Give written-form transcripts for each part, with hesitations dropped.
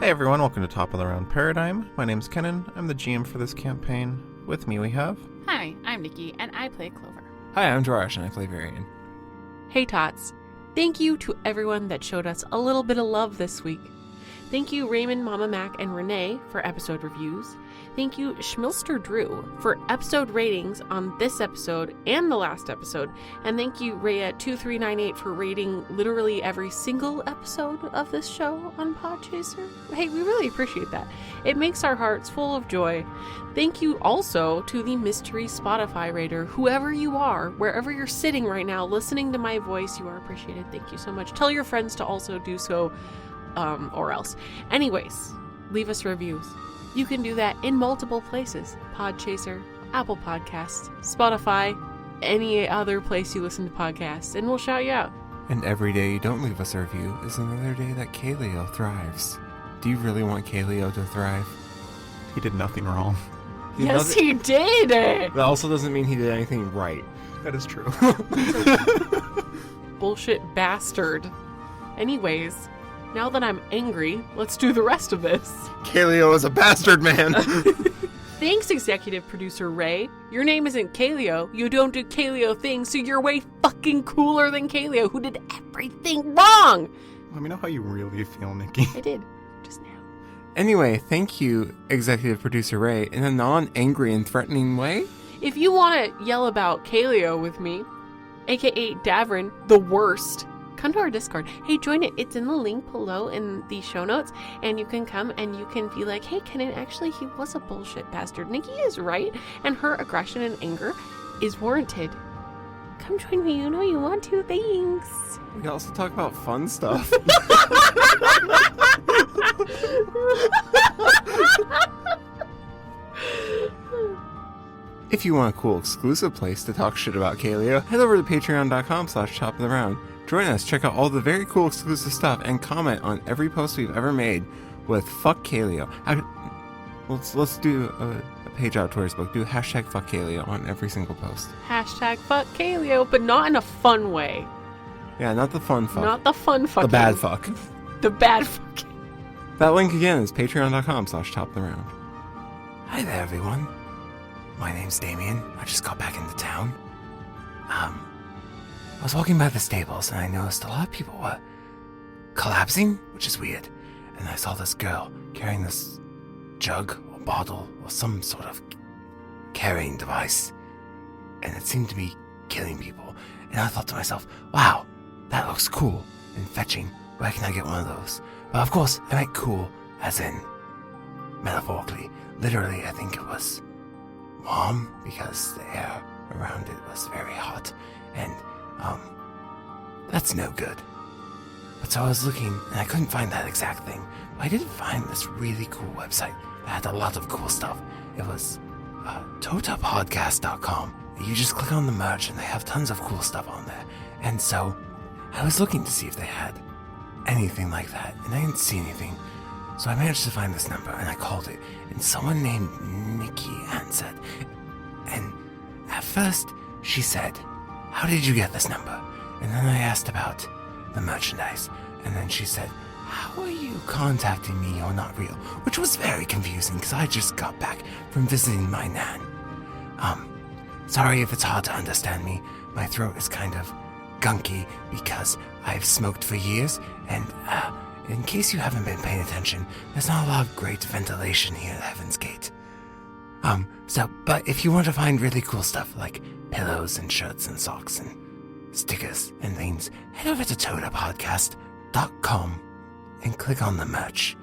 Hey everyone, welcome to Top of the Round Paradigm. My name's Kenan. I'm the GM for this campaign. With me we have... Hi, I'm Nikki, and I play Clover. Hi, I'm Jarash, and I play Varian. Hey Tots. Thank you to everyone that showed us a little bit of love this week. Thank you Raymond, Mama Mac, and Renee for episode reviews. Thank you Schmilster Drew for episode ratings on this episode and the last episode. And thank you Rhea2398 for rating literally every single episode of this show on Podchaser. Hey, we really appreciate that. It makes our hearts full of joy. Thank you also to the mystery Spotify rater, whoever you are, wherever you're sitting right now, listening to my voice, you are appreciated. Thank you so much. Tell your friends to also do so, or else. Anyways, leave us reviews. You can do that in multiple places. Podchaser, Apple Podcasts, Spotify, any other place you listen to podcasts, and we'll shout you out. And every day you don't leave us a review is another day that Kaleo thrives. Do you really want Kaleo to thrive? He did nothing wrong. Yes, he did! That also doesn't mean he did anything right. That is true. Bullshit bastard. Anyways, now that I'm angry, let's do the rest of this. Kaleo is a bastard, man! Thanks, executive producer Ray. Your name isn't Kaleo. You don't do Kaleo things, so you're way fucking cooler than Kaleo, who did everything wrong! Let me know how you really feel, Nikki. I did. Just now. Anyway, thank you, executive producer Ray, in a non-angry and threatening way. If you want to yell about Kaleo with me, aka Davrin, the worst, come to our Discord. Hey, join it. It's in the link below in the show notes, and you can come and you can be like, hey, Kenan, actually, he was a bullshit bastard. Nikki is right, and her aggression and anger is warranted. Come join me. You know you want to. Thanks. We can also talk about fun stuff. If you want a cool exclusive place to talk shit about Kaleo, head over to patreon.com/topoftheround. Join us, check out all the very cool exclusive stuff, and comment on every post we've ever made with fuck Kaleo. Let's do a page out towards book. Do hashtag fuck Kaleo on every single post. Hashtag fuck Kaleo, but not in a fun way. Yeah, not the fun fuck. Not the fun fucking. The bad fuck. The bad fucking. That link again is patreon.com/topoftheround. Hi there, everyone. My name's Damien. I just got back into town. I was walking by the stables and I noticed a lot of people were collapsing, which is weird. And I saw this girl carrying this jug or bottle or some sort of carrying device. And it seemed to be killing people. And I thought to myself, wow, that looks cool and fetching. Where can I get one of those? But of course, I meant cool as in metaphorically. Literally, I think it was warm because the air around it was very hot. And that's no good. But so I was looking, and I couldn't find that exact thing. But I did find this really cool website that had a lot of cool stuff. It was totapodcast.com. You just click on the merch, and they have tons of cool stuff on there. And so I was looking to see if they had anything like that, and I didn't see anything. So I managed to find this number, and I called it, and someone named Nikki answered. And at first, she said, how did you get this number? And then I asked about the merchandise, and then she said, how are you contacting me? You're not real. Which was very confusing, because I just got back from visiting my nan. Sorry if it's hard to understand me. My throat is kind of gunky, because I've smoked for years, and, in case you haven't been paying attention, there's not a lot of great ventilation here at Heaven's Gate. But if you want to find really cool stuff like pillows and shirts and socks and stickers and things, head over to totapodcast.com and click on the merch.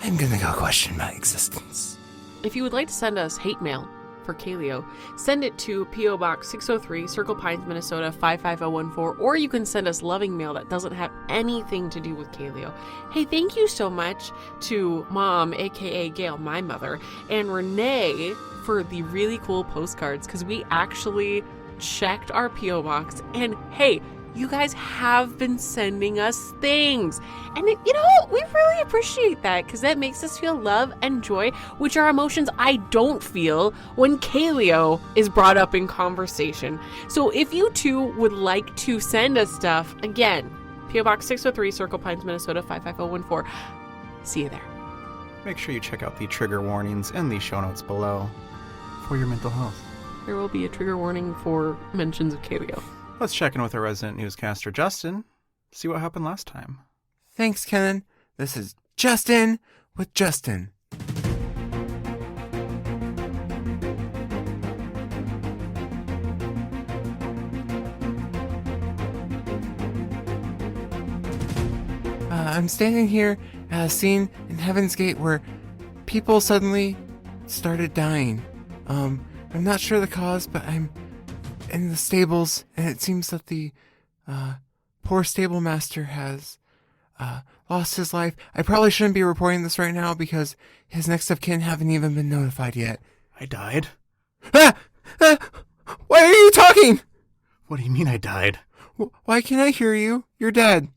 I'm gonna go question my existence. If you would like to send us hate mail for Kaleo, send it to P.O. Box 603, Circle Pines, Minnesota 55014, or you can send us loving mail that doesn't have anything to do with Kaleo. Hey, thank you so much to Mom, aka Gail, my mother, and Renee for the really cool postcards, because we actually checked our P.O. Box, and hey, you guys have been sending us things. And, we really appreciate that, because that makes us feel love and joy, which are emotions I don't feel when Kaleo is brought up in conversation. So if you too would like to send us stuff, again, P.O. Box 603, Circle Pines, Minnesota 55014. See you there. Make sure you check out the trigger warnings in the show notes below for your mental health. There will be a trigger warning for mentions of Kaleo. Let's check in with our resident newscaster, Justin. See what happened last time. Thanks, Kenan. This is Justin with Justin. I'm standing here at a scene in Heaven's Gate where people suddenly started dying. I'm not sure the cause, but I'm in the stables, and it seems that the poor stable master has lost his life. I probably shouldn't be reporting this right now because his next of kin haven't even been notified yet. I died? Ah! Why are you talking? What do you mean I died? Why can't I hear you? You're dead.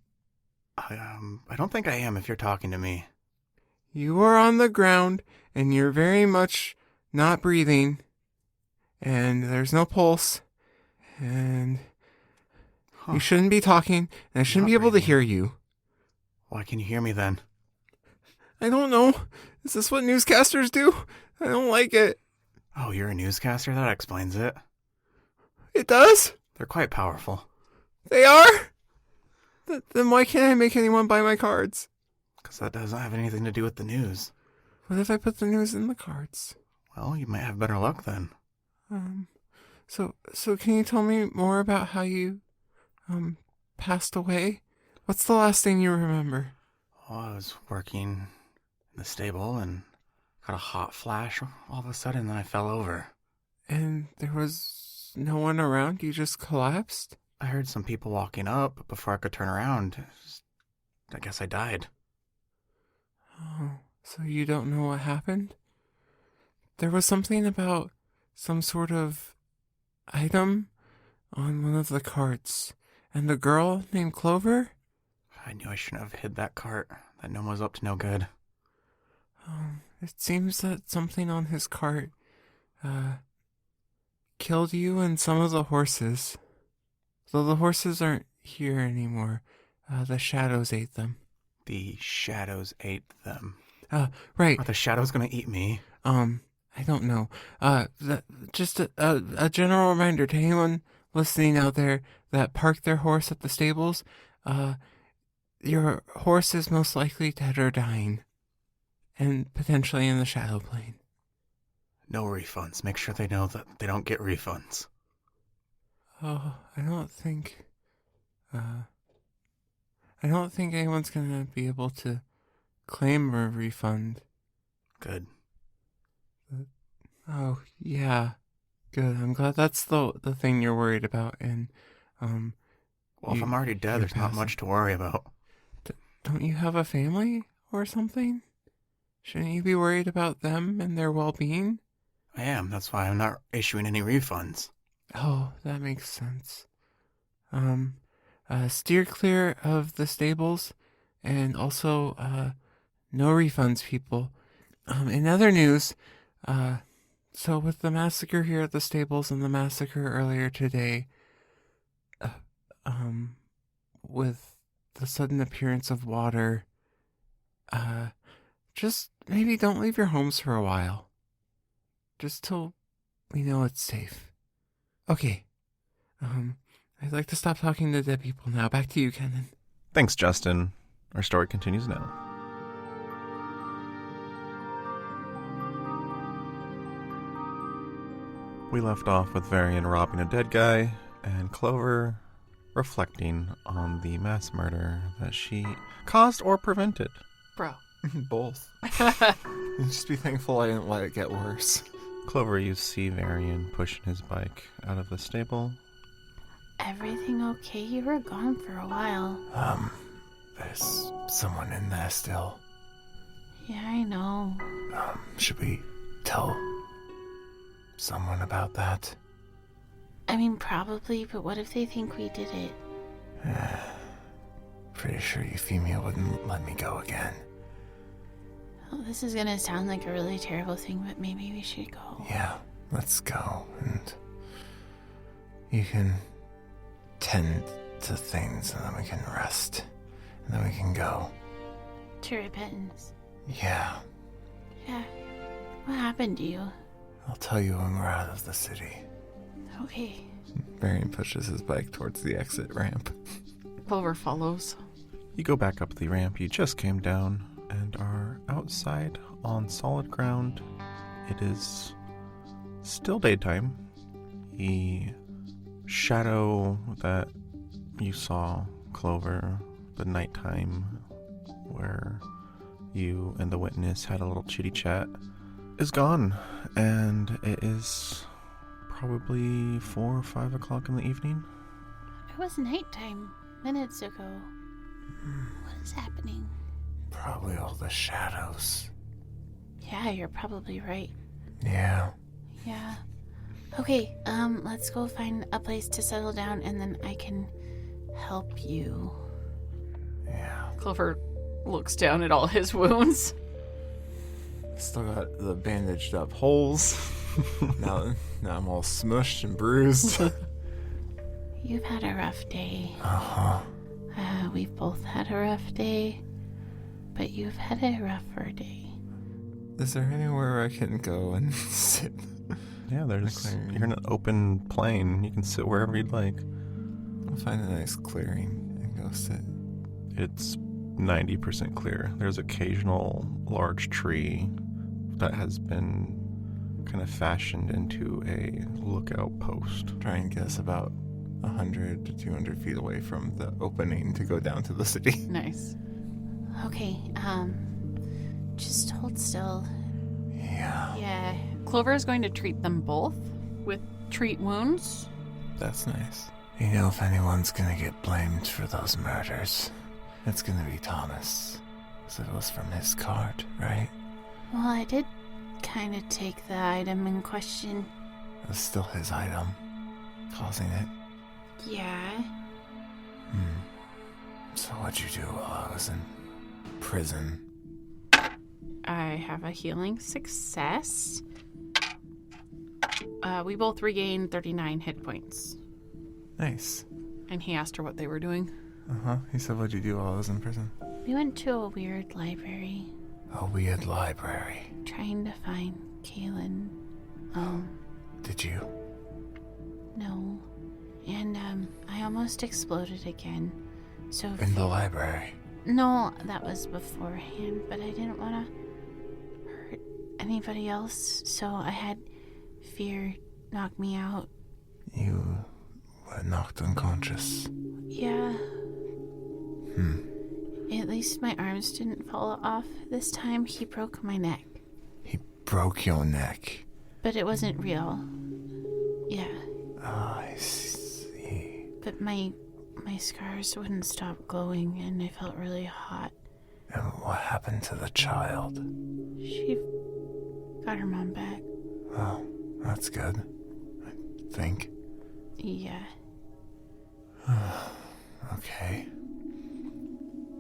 I don't think I am if you're talking to me. You are on the ground, and you're very much not breathing, and there's no pulse, and you shouldn't be talking, and I shouldn't be able to hear you. Why can you hear me then? I don't know. Is this what newscasters do? I don't like it. Oh, you're a newscaster? That explains it. It does? They're quite powerful. They are? Then why can't I make anyone buy my cards? Because that doesn't have anything to do with the news. What if I put the news in the cards? Well, you might have better luck then. So can you tell me more about how you, passed away? What's the last thing you remember? Well, I was working in the stable and got a hot flash all of a sudden, and then I fell over. And there was no one around? You just collapsed? I heard some people walking up, but before I could turn around, I guess I died. Oh, so you don't know what happened? There was something about some sort of item on one of the carts. And the girl named Clover? I knew I shouldn't have hid that cart. That gnome was up to no good. It seems that something on his cart, killed you and some of the horses. Though the horses aren't here anymore. The shadows ate them. The shadows ate them. Right. Are the shadows gonna eat me? I don't know. Just a general reminder to anyone listening out there that parked their horse at the stables, your horse is most likely dead or dying. And potentially in the shadow plane. No refunds. Make sure they know that they don't get refunds. Oh, I don't think anyone's gonna be able to claim a refund. Good. Oh, yeah. Good. I'm glad that's the thing you're worried about. And, well, if I'm already dead, there's not much to worry about. Don't you have a family or something? Shouldn't you be worried about them and their well-being? I am. That's why I'm not issuing any refunds. Oh, that makes sense. Steer clear of the stables, and also, no refunds, people. In other news, so with the massacre here at the stables and the massacre earlier today, with the sudden appearance of water, just maybe don't leave your homes for a while. Just till we know it's safe. Okay. I'd like to stop talking to dead people now. Back to you, Kenan. Thanks, Justin. Our story continues now. We left off with Varian robbing a dead guy, and Clover reflecting on the mass murder that she caused or prevented. Bro. Both. Just be thankful I didn't let it get worse. Clover, you see Varian pushing his bike out of the stable. Everything okay? You were gone for a while. There's someone in there still. Yeah, I know. Should we tell someone about that? I mean, probably, but what if they think we did it? Pretty sure Euphemia wouldn't let me go again. Oh, this is gonna sound like a really terrible thing, but maybe we should go. Yeah, let's go, and you can tend to things, and then we can rest, and then we can go. to repentance. Yeah, Yeah. What happened to you? I'll tell you when we're out of the city. Okay. Varian pushes his bike towards the exit ramp. Clover follows. You go back up the ramp you just came down and are outside on solid ground. It is still daytime. The shadow that you saw, Clover, the nighttime where you and the witness had a little chitty chat, is gone, and it is probably 4 or 5 o'clock in the evening. It was nighttime minutes ago. What is happening? Probably all the shadows. Yeah, you're probably right. Yeah. Yeah. Okay, let's go find a place to settle down and then I can help you. Yeah. Clover looks down at all his wounds. Still got the bandaged up holes. now I'm all smushed and bruised. You've had a rough day. Uh-huh. We've both had a rough day, but you've had a rougher day. Is there anywhere I can go and sit? Yeah, you're in an open plain. You can sit wherever you'd like. I'll find a nice clearing and go sit. It's 90% clear. There's occasional large tree that has been kind of fashioned into a lookout post. Try and get us about 100 to 200 feet away from the opening to go down to the city. Nice. Okay, just hold still. Yeah. Yeah. Clover is going to treat them both with treat wounds. That's nice. You know, if anyone's gonna get blamed for those murders, it's gonna be Thomas. 'Cause it was from his cart, right? Well, I did kind of take the item in question. It was still his item, causing it. Yeah. So what'd you do while I was in prison? I have a healing success. We both regained 39 hit points. Nice. And he asked her what they were doing. Uh-huh. He said, what'd you do while I was in prison? We went to a weird library A weird library. trying to find Kaylin. Did you? No. And, I almost exploded again. So... In the library? No, that was beforehand, but I didn't want to hurt anybody else, so I had fear knock me out. You were knocked unconscious. Yeah. At least my arms didn't fall off. This time he broke my neck. He broke your neck. But it wasn't real. Yeah. I see. But my scars wouldn't stop glowing and I felt really hot. And what happened to the child? She got her mom back. Oh, that's good. I think. Yeah. Okay.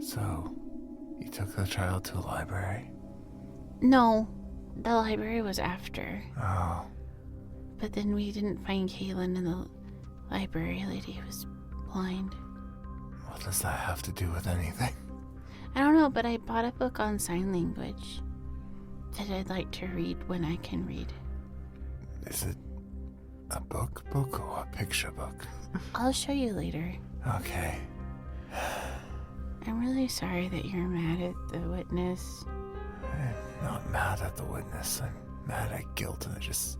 So, you took the child to a library? No, the library was after. Oh, But then we didn't find Kaylin and the library lady was blind. what does that have to do with anything? I don't know, but I bought a book on sign language that I'd like to read when I can read. Is it a book or a picture book? I'll show you later. Okay. I'm really sorry that you're mad at the witness. I'm not mad at the witness. I'm mad at guilt, and I just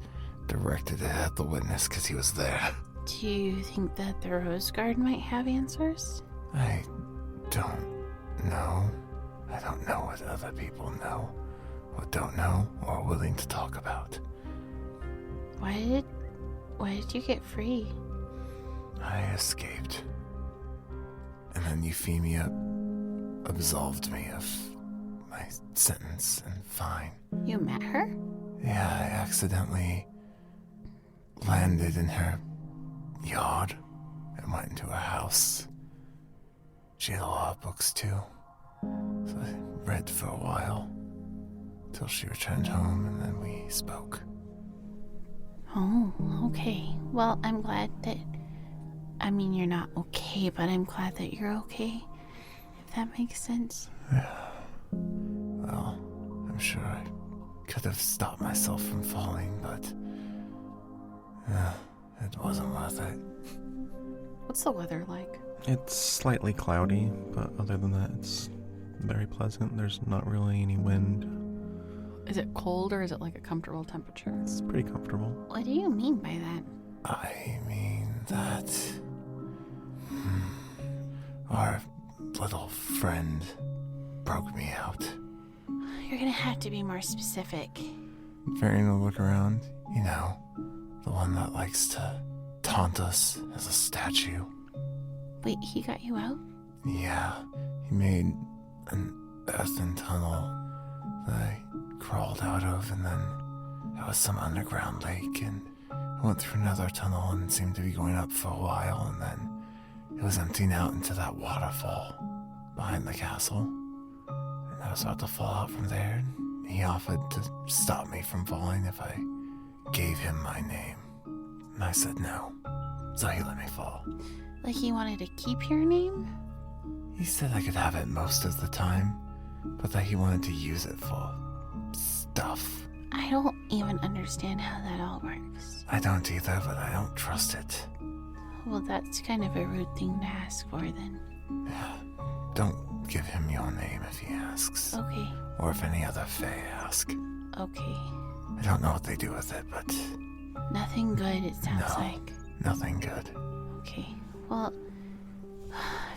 directed it at the witness because he was there. Do you think that the Rose Guard might have answers? I don't know. I don't know what other people know, or don't know, or are willing to talk about. Why did you get free? I escaped. And then Euphemia absolved me of my sentence and fine. You met her? Yeah, I accidentally landed in her yard and went into her house. She had a lot of books too, so I read for a while till she returned home, and then we spoke. Oh, okay. Well, I'm glad that... I mean, you're not okay, but I'm glad that you're okay. If that makes sense. Yeah. Well, I'm sure I could have stopped myself from falling, but it wasn't worth it. What's the weather like? It's slightly cloudy, but other than that, it's very pleasant. There's not really any wind. Is it cold or is it like a comfortable temperature? It's pretty comfortable. What do you mean by that? I mean that our little friend broke me out. You're gonna have to be more specific. Fearing to look around, you know, the one that likes to taunt us as a statue. Wait, he got you out? Yeah, he made an earthen tunnel that I crawled out of, and then there was some underground lake, and I went through another tunnel and seemed to be going up for a while, and then it was emptying out into that waterfall behind the castle. And I was about to fall out from there, and he offered to stop me from falling if I gave him my name. And I said no, so he let me fall. Like he wanted to keep your name? He said I could have it most of the time, but that he wanted to use it for stuff. I don't even understand how that all works. I don't either, but I don't trust it. Well, that's kind of a rude thing to ask for then. Yeah, don't give him your name if he asks. Okay, Or if any other Fae ask. okay. I don't know what they do with it, but Nothing good, it sounds No. like. nothing good. Okay, well,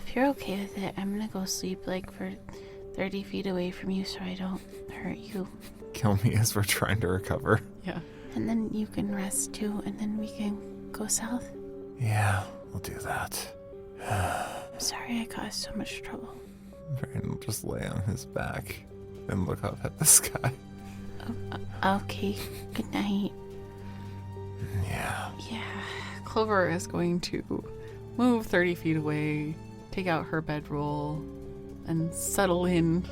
if you're okay with it, I'm gonna go sleep like for 30 feet away from you so I don't hurt you. Kill me as we're trying to recover. Yeah. And then you can rest too, and then we can go south. Yeah, we'll do that. I'm sorry I caused so much trouble. Varen will just lay on his back and look up at the sky. Okay, good night. Yeah. Yeah. Clover is going to move 30 feet away, take out her bedroll, and settle in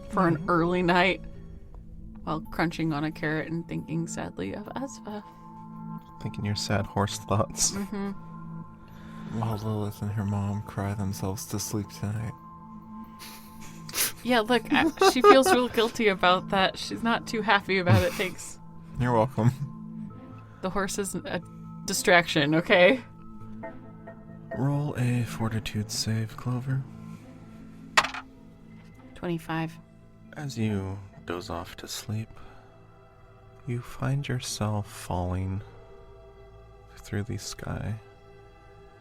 for an early night while crunching on a carrot and thinking sadly of Asva. Thinking your sad horse thoughts. Mm-hmm. While Lilith and her mom cry themselves to sleep tonight. Yeah, look, she feels real guilty about that. She's not too happy about it. Thanks. You're welcome. The horse is a distraction, okay? Roll a fortitude save, Clover. 25. As you doze off to sleep, you find yourself falling through the sky.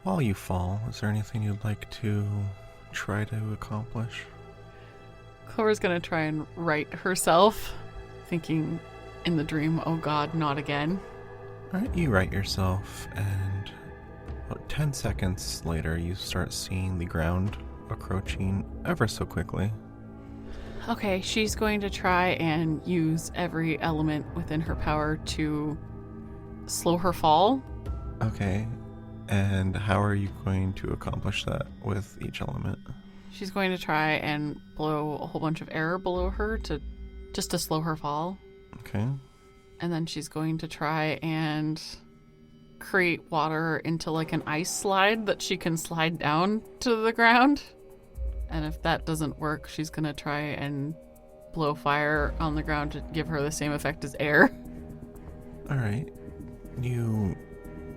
While you fall, is there anything you'd like to try to accomplish? Clover's gonna try and right herself, thinking in the dream, oh god, not again. Alright, you right yourself, and about 10 seconds later, you start seeing the ground approaching ever so quickly. Okay, she's going to try and use every element within her power to slow her fall. Okay, and how are you going to accomplish that with each element? She's going to try and blow a whole bunch of air below her to slow her fall. Okay. And then she's going to try and create water into like an ice slide that she can slide down to the ground. And if that doesn't work, she's going to try and blow fire on the ground to give her the same effect as air. Alright. You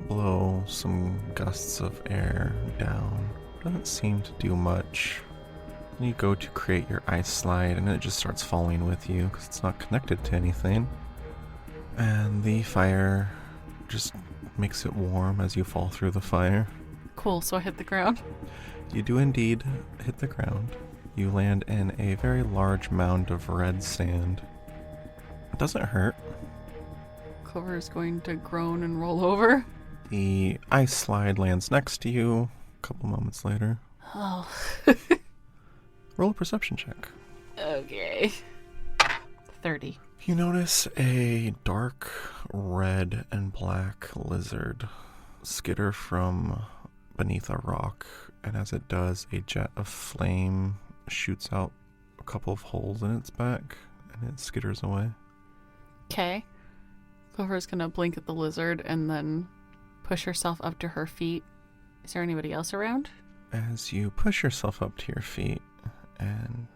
blow some gusts of air down. Doesn't seem to do much. You go to create your ice slide and it just starts falling with you because it's not connected to anything. And the fire just makes it warm as you fall through the fire. Cool, so I hit the ground. You do indeed hit the ground. You land in a very large mound of red sand. It doesn't hurt. Clover is going to groan and roll over. The ice slide lands next to you a couple moments later. Oh, Roll a perception check. Okay. 30. You notice a dark red and black lizard skitter from beneath a rock, and as it does, a jet of flame shoots out a couple of holes in its back, and it skitters away. Okay. Clover's gonna blink at the lizard and then push herself up to her feet. Is there anybody else around? As you push yourself up to your feet and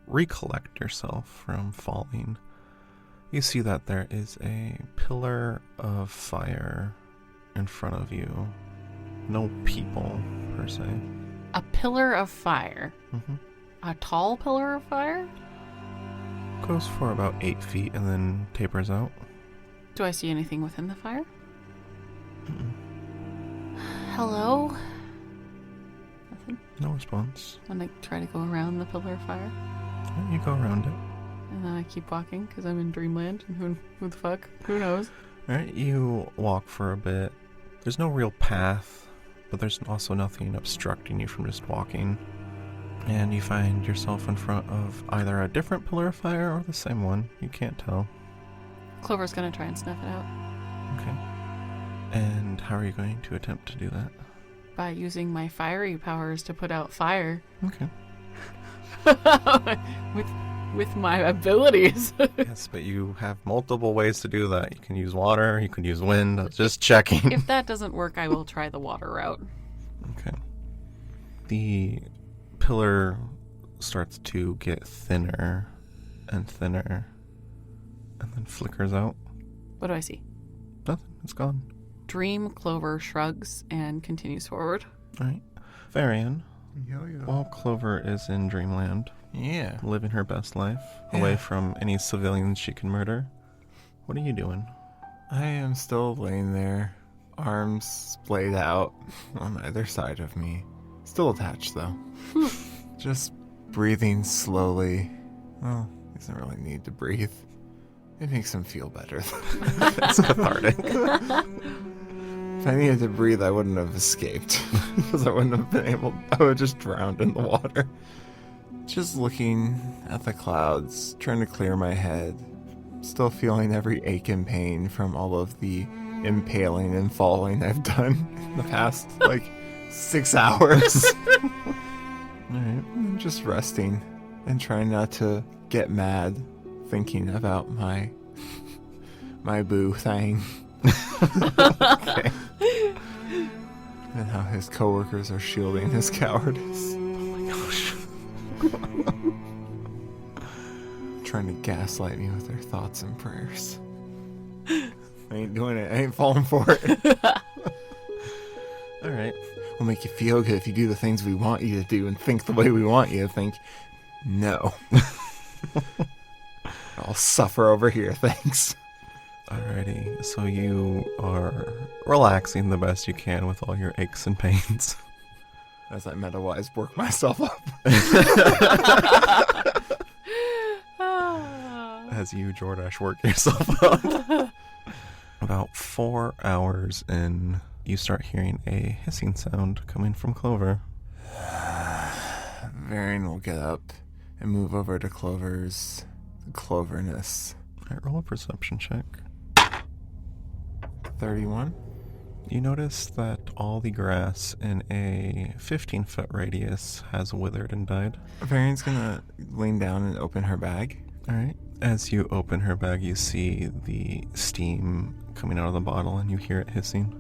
recollect yourself from falling, you see that there is a pillar of fire in front of you. No people, per se. A pillar of fire? Mm-hmm. A tall pillar of fire? Goes for about 8 feet and then tapers out. Do I see anything within the fire? Mm-mm. Hello? Nothing? No response. I'm gonna try to go around the pillar of fire. Yeah, you go around it. And then I keep walking because I'm in dreamland. And who the fuck? Who knows? Alright, you walk for a bit. There's no real path, but there's also nothing obstructing you from just walking. And you find yourself in front of either a different pillar of fire or the same one. You can't tell. Clover's gonna try and snuff it out. Okay. And how are you going to attempt to do that? By using my fiery powers to put out fire. Okay. with my abilities. Yes, but you have multiple ways to do that. You can use water, you can use wind. Just checking. If that doesn't work, I will try the water route. Okay. The pillar starts to get thinner and thinner and then flickers out. What do I see? Nothing. It's gone. Dream Clover shrugs and continues forward. All right. Varian, Yo. while Clover is in Dreamland, Yeah. living her best life, Yeah. away from any civilians she can murder, what are you doing? I am still laying there, arms splayed out on either side of me. Still attached, though. Just breathing slowly. Well, he doesn't really need to breathe. It makes him feel better. It's cathartic. If I needed to breathe, I wouldn't have escaped. Because I wouldn't have been able... I would have just drowned in the water. Just looking at the clouds, trying to clear my head. Still feeling every ache and pain from all of the impaling and falling I've done in the past, 6 hours. Alright. I'm just resting and trying not to get mad thinking about my boo thing. Okay. And how his coworkers are shielding his cowardice. Oh my gosh. Trying to gaslight me with their thoughts and prayers. I ain't doing it. I ain't falling for it. Alright. We'll make you feel good if you do the things we want you to do and think the way we want you to think. No. I'll suffer over here, thanks. Alrighty, so you are relaxing the best you can with all your aches and pains. As I meta-wise work myself up. As you, Jordash, work yourself up. About 4 hours in, you start hearing a hissing sound coming from Clover. Varian will get up and move over to Clover's Cloverness. Alright, roll a perception check. 31. You notice that all the grass in a 15-foot radius has withered and died. Varian's gonna lean down and open her bag. Alright. As you open her bag, you see the steam coming out of the bottle and you hear it hissing.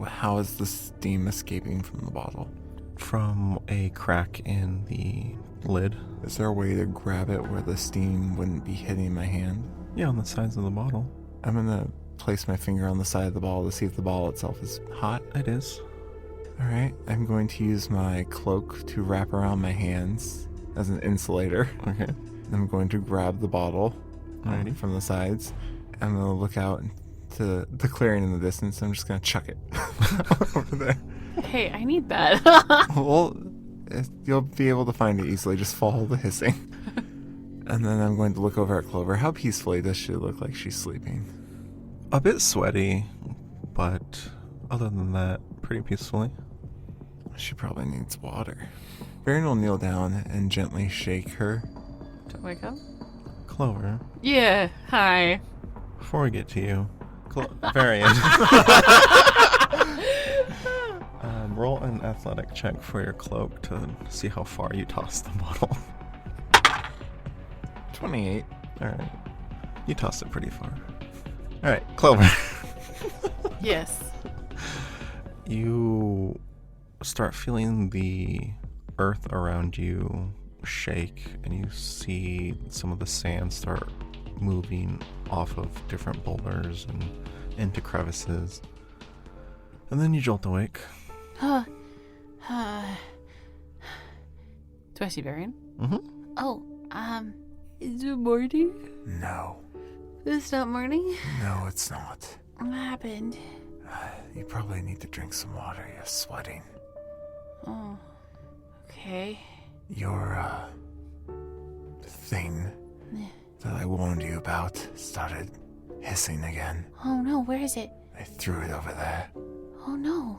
How is the steam escaping from the bottle? From a crack in the lid. Is there a way to grab it where the steam wouldn't be hitting my hand? Yeah, on the sides of the bottle. I'm gonna place my finger on the side of the ball to see if the ball itself is hot. It is. Alright, I'm going to use my cloak to wrap around my hands as an insulator. Okay. I'm going to grab the bottle Alrighty. from the sides. I'm going to look out to the clearing in the distance. I'm just going to chuck it over there. Hey, I need that. Well, you'll be able to find it easily. Just follow the hissing. And then I'm going to look over at Clover. How peacefully does she look like she's sleeping? A bit sweaty, but other than that, pretty peacefully. She probably needs water. Varian will kneel down and gently shake her. Do I wake up? Clover, Yeah, hi. before we get to you, Varian. Roll an athletic check for your cloak to see how far you toss the bottle. 28. Alright. You tossed it pretty far. Alright, Clover. Yes. You start feeling the earth around you shake, and you see some of the sand start moving off of different boulders and into crevices. And then you jolt awake. Do Do I see Varian? Mm-hmm. Oh, Is it morning? No. it's not morning? No, it's not. What happened? You probably need to drink some water. You're sweating. Oh, okay. Your, thing that I warned you about started hissing again. Oh no, where is it? I threw it over there. Oh no.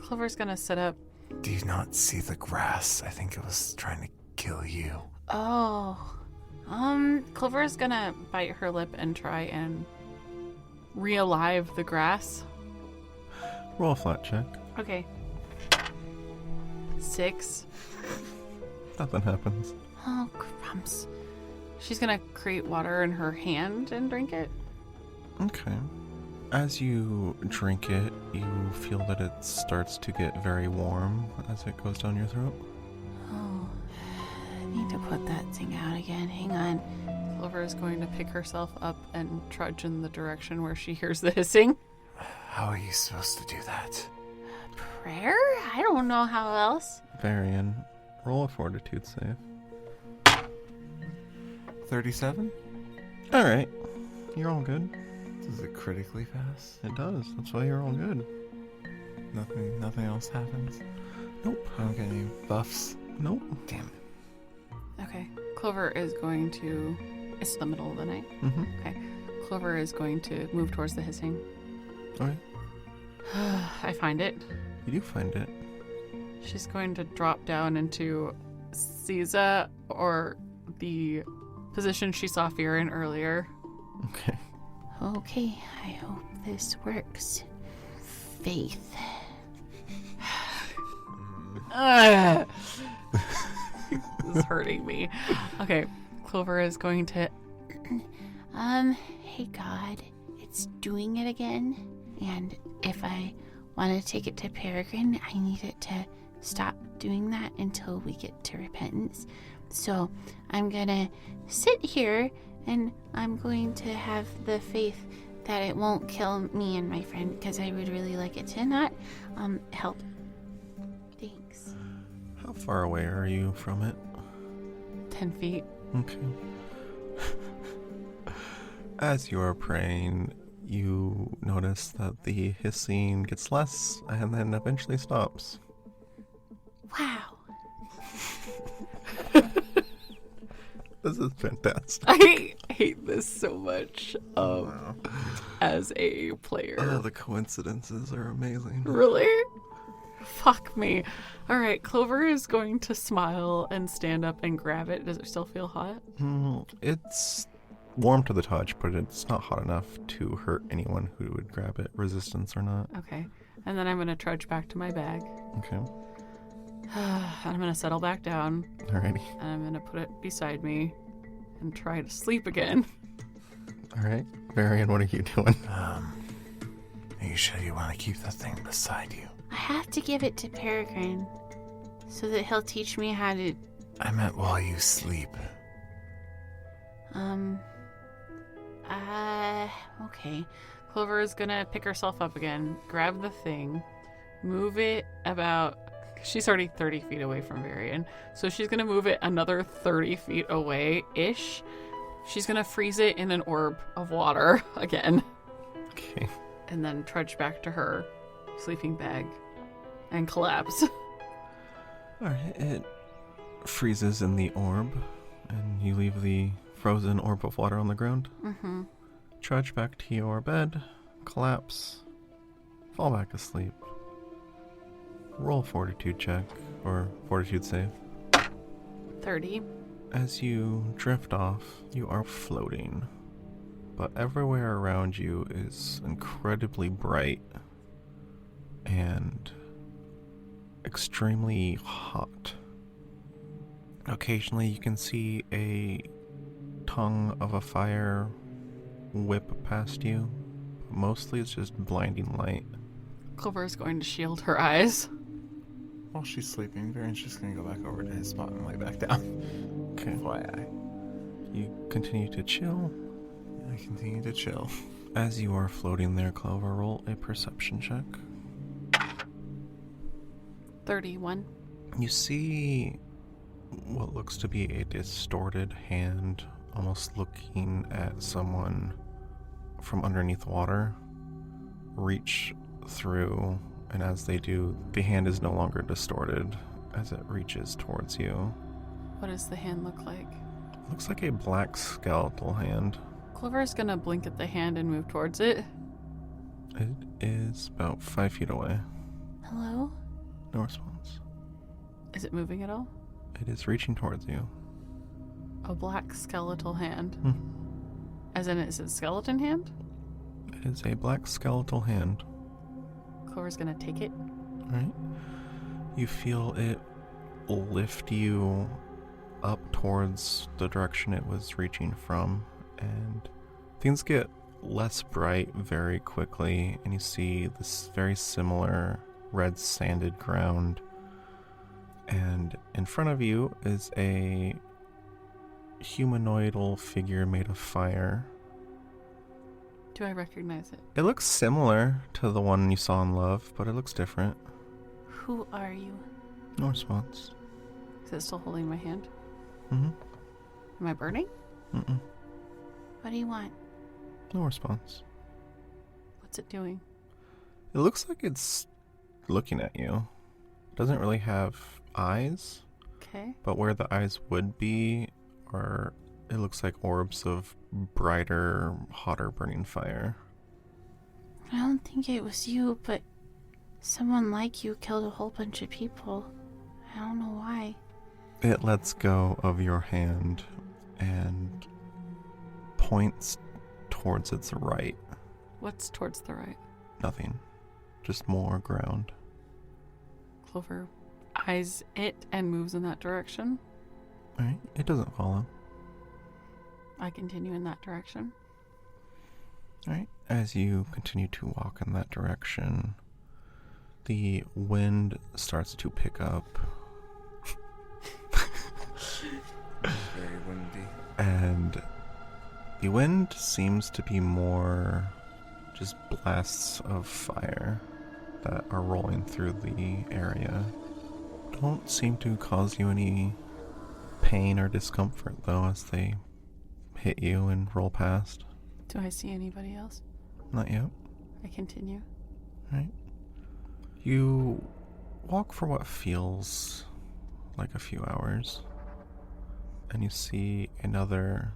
Clover's gonna sit up. Do you not see the grass? I think it was trying to kill you. Oh. Clover's gonna bite her lip and try and re-alive the grass. Roll a flat check. Okay. 6. Nothing happens. Oh, crumbs. She's gonna create water in her hand and drink it. Okay. As you drink it, you feel that it starts to get very warm as it goes down your throat. Oh, I need to put that thing out again. Hang on. Clover is going to pick herself up and trudge in the direction where she hears the hissing. How are you supposed to do that? Prayer? I don't know how else. Varian, roll a fortitude save. 37? Alright. You're all good. Does it critically pass? It does. That's why you're all good. Nothing else happens? Nope. I don't get any buffs? Nope. Damn it. Okay. Clover is going to... It's the middle of the night. Mm-hmm. Okay. Clover is going to move towards the hissing. Alright. I find it. You do find it. She's going to drop down into Caesar, or the position she saw fear in earlier. Okay. Okay, I hope this works. Faith. This is hurting me. Okay, Clover is going to... Hey God, it's doing it again. And if I want to take it to Peregrine, I need it to stop doing that until we get to repentance. So I'm gonna sit here and I'm going to have the faith that it won't kill me and my friend, because I would really like it to not help. Thanks. How far away are you from it? 10 feet. Okay. As you are praying, you notice that the hissing gets less and then eventually stops. Wow. This is fantastic. I hate this so much as a player. Oh, the coincidences are amazing. Really? Fuck me. Alright, Clover is going to smile and stand up and grab it. Does it still feel hot? It's warm to the touch, but it's not hot enough to hurt anyone who would grab it, resistance or not. Okay. And then I'm going to trudge back to my bag. Okay. And I'm going to settle back down. Alrighty. And I'm going to put it beside me and try to sleep again. Alright. Varian, what are you doing? Are you sure you want to keep that thing beside you? I have to give it to Peregrine so that he'll teach me how to... I meant while you sleep. Okay. Clover is going to pick herself up again, grab the thing, move it about... She's already 30 feet away from Varian, so she's going to move it another 30 feet away-ish. She's going to freeze it in an orb of water again. Okay. And then trudge back to her sleeping bag and collapse. Alright, it freezes in the orb, and you leave the frozen orb of water on the ground. Mm-hmm. Trudge back to your bed, collapse, fall back asleep. Roll a fortitude check, or fortitude save. 30. As you drift off, you are floating, but everywhere around you is incredibly bright and extremely hot. Occasionally you can see a tongue of a fire whip past you. Mostly it's just blinding light. Clover is going to shield her eyes. While she's sleeping, Varian's just gonna go back over to his spot and lay back down. Okay. FYI. You continue to chill. I continue to chill. As you are floating there, Clover, roll a perception check. 31. You see what looks to be a distorted hand, almost looking at someone from underneath water, reach through, and as they do, the hand is no longer distorted as it reaches towards you. What does the hand look like? Looks like a black skeletal hand. Clover's gonna blink at the hand and move towards it. It is about 5 feet away. Hello? No response. Is it moving at all? It is reaching towards you. A black skeletal hand. Hmm. As in, is it a skeleton hand? It is a black skeletal hand. Clover's gonna take it. Right? You feel it lift you up towards the direction it was reaching from, and things get less bright very quickly, and you see this very similar red sanded ground, and in front of you is a humanoidal figure made of fire. Do I recognize it? It looks similar to the one you saw in Love, but it looks different. Who are you? No response. Is it still holding my hand? Mm-hmm. Am I burning? Mm-mm. What do you want? No response. What's it doing? It looks like it's looking at you. It doesn't really have eyes, Okay. but where the eyes would be are, it looks like orbs of brighter, hotter burning fire. I don't think it was you, but someone like you killed a whole bunch of people. I don't know why. It lets go of your hand and points towards its right. What's towards the right? Nothing. Just more ground. Clover eyes it and moves in that direction. Alright, it doesn't follow. I continue in that direction. Alright, as you continue to walk in that direction, the wind starts to pick up. Very windy. And the wind seems to be more just blasts of fire that are rolling through the area. Don't seem to cause you any pain or discomfort, though, as they hit you and roll past. Do I see anybody else? Not yet. I continue. Right. You walk for what feels like a few hours, and you see another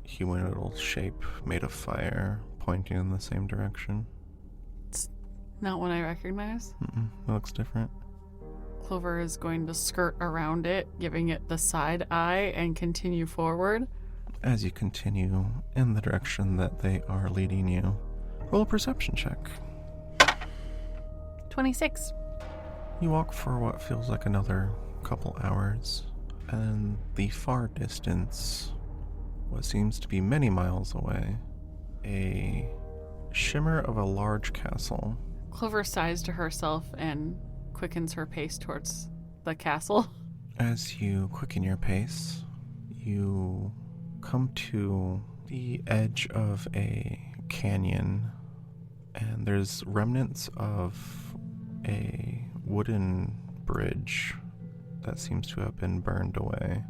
humanoidal shape made of fire pointing in the same direction. It's not one I recognize. It looks different. Clover is going to skirt around it, giving it the side eye, and continue forward. As you continue in the direction that they are leading you, roll a perception check. 26. You walk for what feels like another couple hours, and in the far distance, what seems to be many miles away, a shimmer of a large castle. Clover sighs to herself and quickens her pace towards the castle. As you quicken your pace, you come to the edge of a canyon, and there's remnants of a wooden bridge that seems to have been burned away.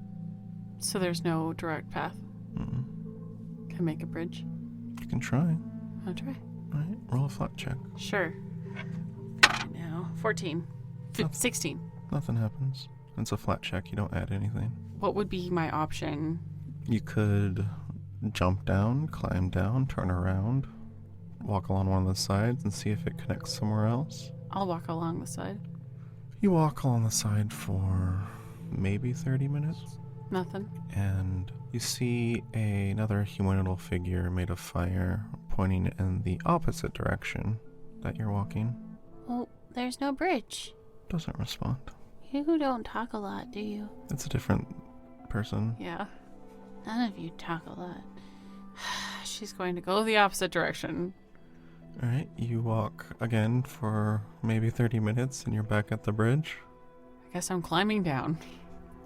So there's no direct path. Can I make a bridge? You can try. I'll try. Alright, roll a flat check. Sure. Now, 14. 16. Nothing happens. It's a flat check, you don't add anything. What would be my option? You could jump down, climb down, turn around, walk along one of the sides and see if it connects somewhere else. I'll walk along the side. You walk along the side for maybe 30 minutes, Nothing. and you see another humanoidal figure made of fire pointing in the opposite direction that you're walking. Well, there's no bridge. Doesn't respond. You don't talk a lot, do you? It's a different person. Yeah. None of you talk a lot. She's going to go the opposite direction. Alright, you walk again for maybe 30 minutes and you're back at the bridge. Guess I'm climbing down.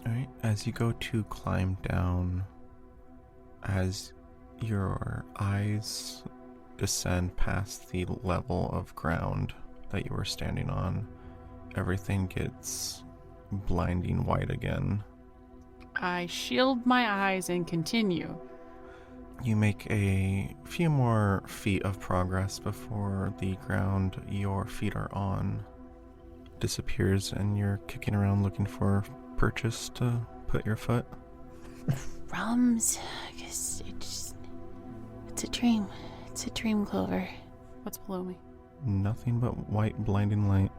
All right. As you go to climb down, as your eyes descend past the level of ground that you were standing on, everything gets blinding white again. I shield my eyes and continue. You make a few more feet of progress before the ground your feet are on disappears and you're kicking around looking for purchase to put your foot. Rums. I guess it's a dream. It's a dream, Clover. What's below me? Nothing but white blinding light.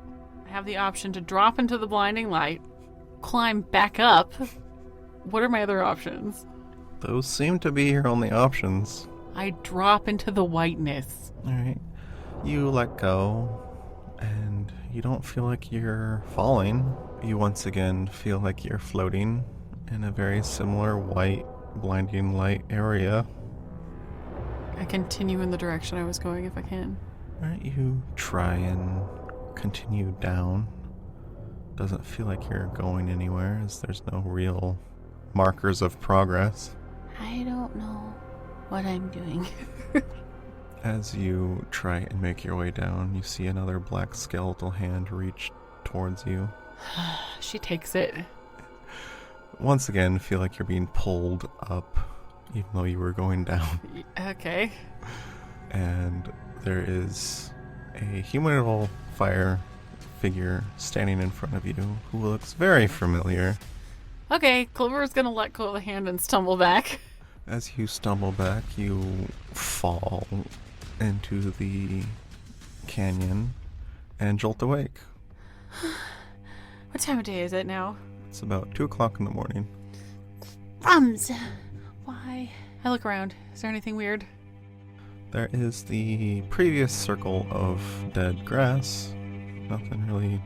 I have the option to drop into the blinding light, climb back up. What are my other options? Those seem to be your only options. I drop into the whiteness. Alright. You let go, and you don't feel like you're falling. You once again feel like you're floating in a very similar white, blinding light area. I continue in the direction I was going if I can. Alright, you try and continue down. Doesn't feel like you're going anywhere, as there's no real markers of progress. I don't know what I'm doing. As you try and make your way down, you see another black skeletal hand reach towards you. She takes it. Once again, feel like you're being pulled up, even though you were going down. Okay. And there is a humanoidal fire figure standing in front of you who looks very familiar. Okay, Clover's gonna let go of the hand and stumble back. As you stumble back, you fall into the canyon and jolt awake. What time of day is it now? It's about 2 o'clock in the morning. Rums. Why? I look around. Is there anything weird? There is the previous circle of dead grass. Nothing really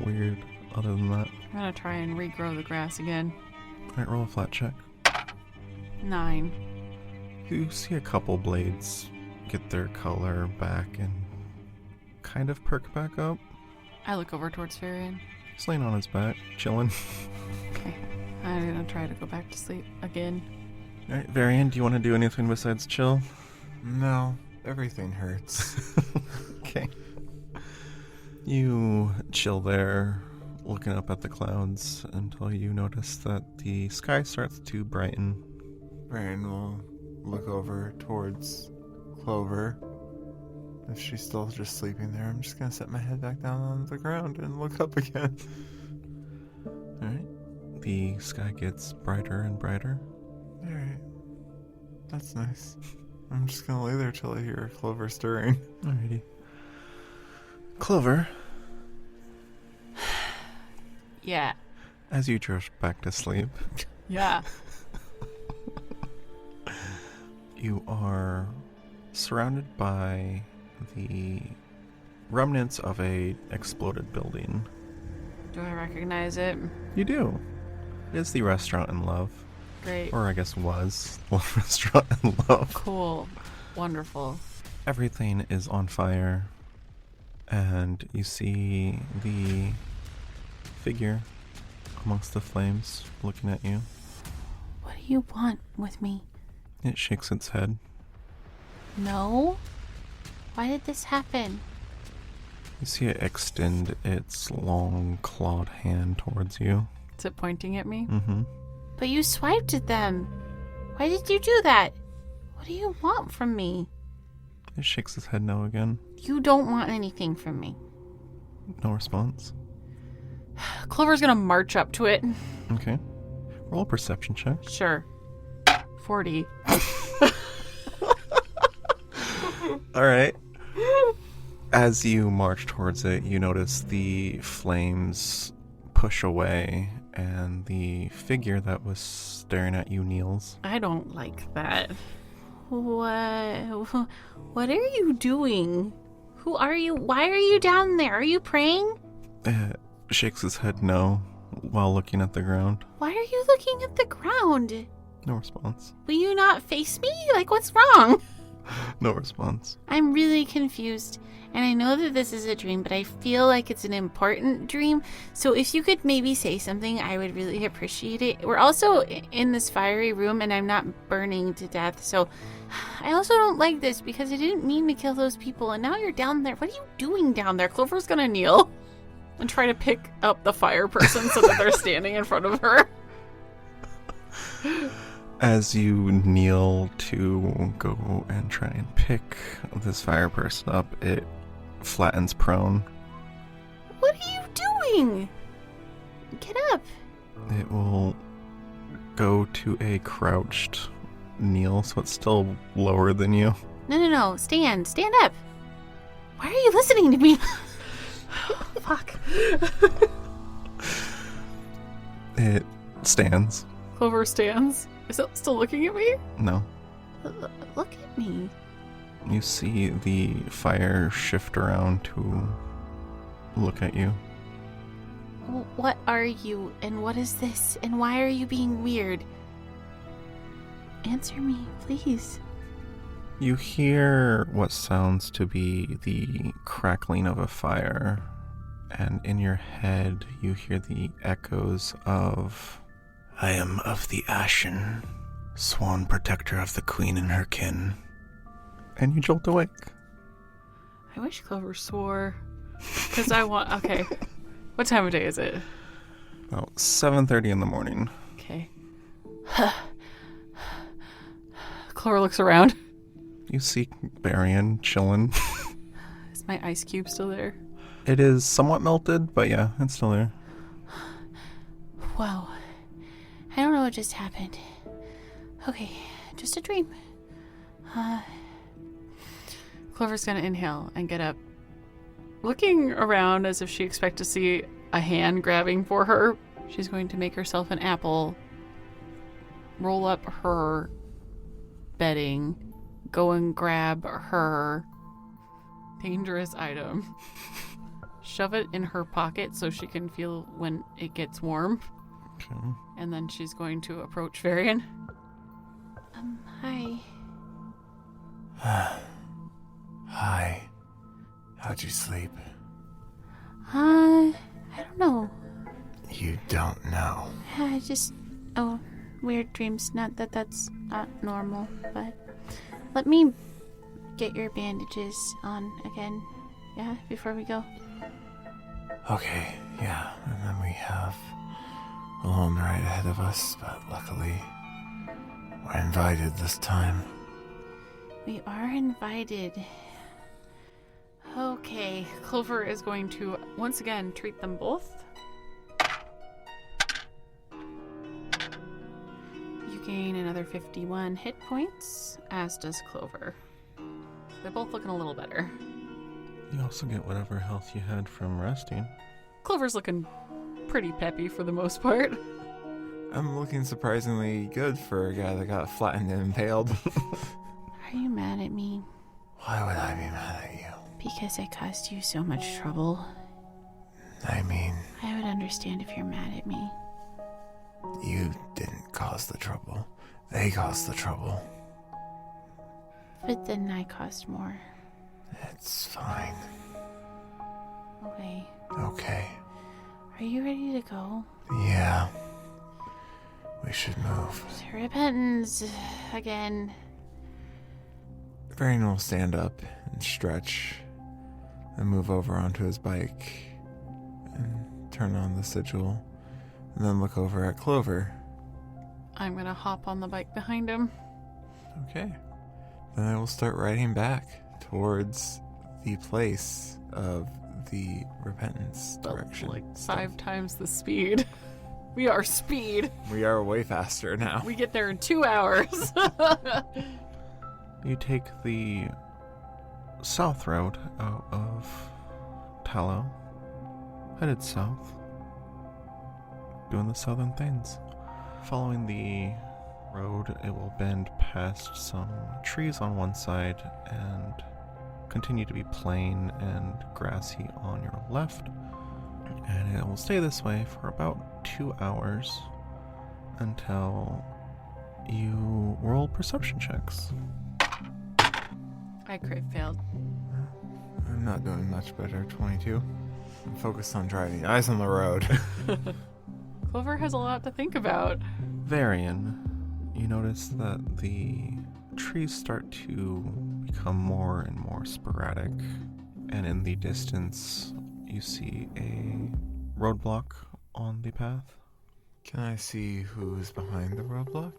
weird other than that. I'm gonna try and regrow the grass again. Alright, roll a flat check. 9. You see a couple blades get their color back and kind of perk back up. I look over towards Varian. He's laying on his back, chilling. Okay. I'm gonna try to go back to sleep again. Alright, Varian, do you want to do anything besides chill? No, everything hurts. Okay. You chill there, looking up at the clouds until you notice that the sky starts to brighten. Brian will look over towards Clover. If she's still just sleeping there, I'm just gonna set my head back down on the ground and look up again. Alright. The sky gets brighter and brighter. Alright. That's nice. I'm just gonna lay there till I hear Clover stirring. Alrighty. Clover, Yeah. as you drift back to sleep, Yeah. you are surrounded by the remnants of a exploded building. Do I recognize it? You do. It is the restaurant in Love. Great. Or I guess was the restaurant in Love. Cool. Wonderful. Everything is on fire. And you see the figure amongst the flames looking at you. What do you want with me? It shakes its head. No? Why did this happen? You see it extend its long clawed hand towards you. Is it pointing at me? Mm-hmm. But you swiped at them. Why did you do that? What do you want from me? It shakes its head no again. You don't want anything from me. No response. Clover's gonna march up to it. Okay. Roll a perception check. Sure. 40. Alright. As you march towards it, you notice the flames push away and the figure that was staring at you kneels. I don't like that. What are you doing? Who are you? Why are you down there? Are you praying? It shakes its head no while looking at the ground. Why are you looking at the ground? No response. Will you not face me? Like, what's wrong? No response. I'm really confused. And I know that this is a dream, but I feel like it's an important dream. So if you could maybe say something, I would really appreciate it. We're also in this fiery room and I'm not burning to death. So I also don't like this because I didn't mean to kill those people. And now you're down there. What are you doing down there? Clover's going to kneel and try to pick up the fire person so that they're standing in front of her. As you kneel to go and try and pick this fire person up, it flattens prone. What are you doing? Get up. It will go to a crouched kneel, so it's still lower than you. No. Stand up. Why are you listening to me? Fuck. It stands. Clover stands. Is it still looking at me? No. Look at me. You see the fire shift around to look at you. What are you, and what is this, and why are you being weird? Answer me, please. You hear what sounds to be the crackling of a fire, and in your head you hear the echoes of, "I am of the Ashen, sworn protector of the queen and her kin." And you jolt awake. I wish Clover swore. Because I want... Okay. What time of day is it? About 7:30 in the morning. Okay. Clover looks around. You see Barian chilling. Is my ice cube still there? It is somewhat melted, but yeah, it's still there. Whoa. I don't know what just happened. Okay, just a dream. Clover's gonna inhale and get up. Looking around as if she expects to see a hand grabbing for her, she's going to make herself an apple, roll up her bedding, go and grab her dangerous item, shove it in her pocket so she can feel when it gets warm, Okay. and then she's going to approach Varian. Hi. Hi. How'd you sleep? I don't know. You don't know. I just... Oh, weird dreams. Not that that's not normal, but... Let me get your bandages on again, yeah, before we go. Okay, yeah, and then we have a long ride ahead of us, but luckily we're invited this time. We are invited. Okay, Clover is going to once again treat them both. You gain another 51 hit points, as does Clover. They're both looking a little better. You also get whatever health you had from resting. Clover's looking pretty peppy for the most part. I'm looking surprisingly good for a guy that got flattened and impaled. Are you mad at me? Why would I be mad at you? Because I caused you so much trouble. I mean, I would understand if you're mad at me. you didn't cause the trouble. They caused the trouble. But then I caused more. It's fine. Okay. Okay. Are you ready to go? Yeah. We should move. To repentance again. Varian will stand up and stretch and move over onto his bike and turn on the sigil and then look over at Clover. I'm gonna hop on the bike behind him. Okay. Then I will start riding back towards the place of the repentance But direction. like stuff. 5 times the speed. We are speed. We are way faster now. We get there in 2 hours. You take the south road out of Tallow, headed south, doing the southern things. Following the road, it will bend past some trees on one side and continue to be plain and grassy on your left. And it will stay this way for about 2 hours until you roll perception checks. I crit failed. I'm not doing much better. 22. I'm focused on driving. Eyes on the road. Clover has a lot to think about. Varian, you notice that the trees start to become more and more sporadic, and in the distance, you see a roadblock on the path. Can I see who's behind the roadblock?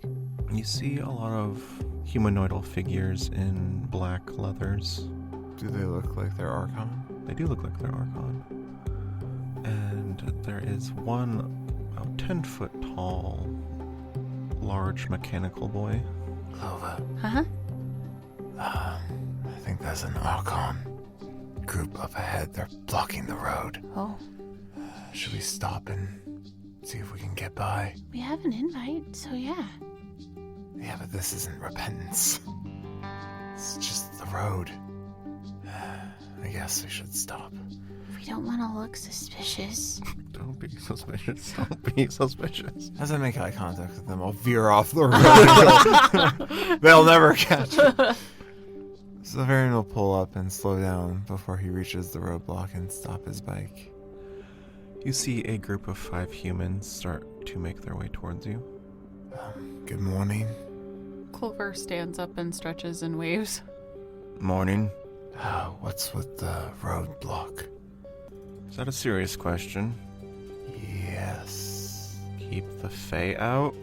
You see a lot of humanoidal figures in black leathers. Do they look like they're Archon? They do look like they're Archon. And there is one about 10 foot tall, large mechanical boy. Clover. Huh? I think there's an Archon group up ahead. They're blocking the road. Oh, Should we stop and see if we can get by? we have an invite, so yeah. Yeah, but this isn't repentance. It's just the road. I guess we should stop. We don't want to look suspicious. Don't be suspicious. Don't be suspicious. As I make eye contact with them, I'll veer off the road. They'll never catch it. So Varian will pull up and slow down before he reaches the roadblock and stop his bike. You see a group of 5 humans start to make their way towards you. Good morning. Clover stands up and stretches and waves. Morning. What's with the roadblock? Is that a serious question? Yes. Keep the Fae out?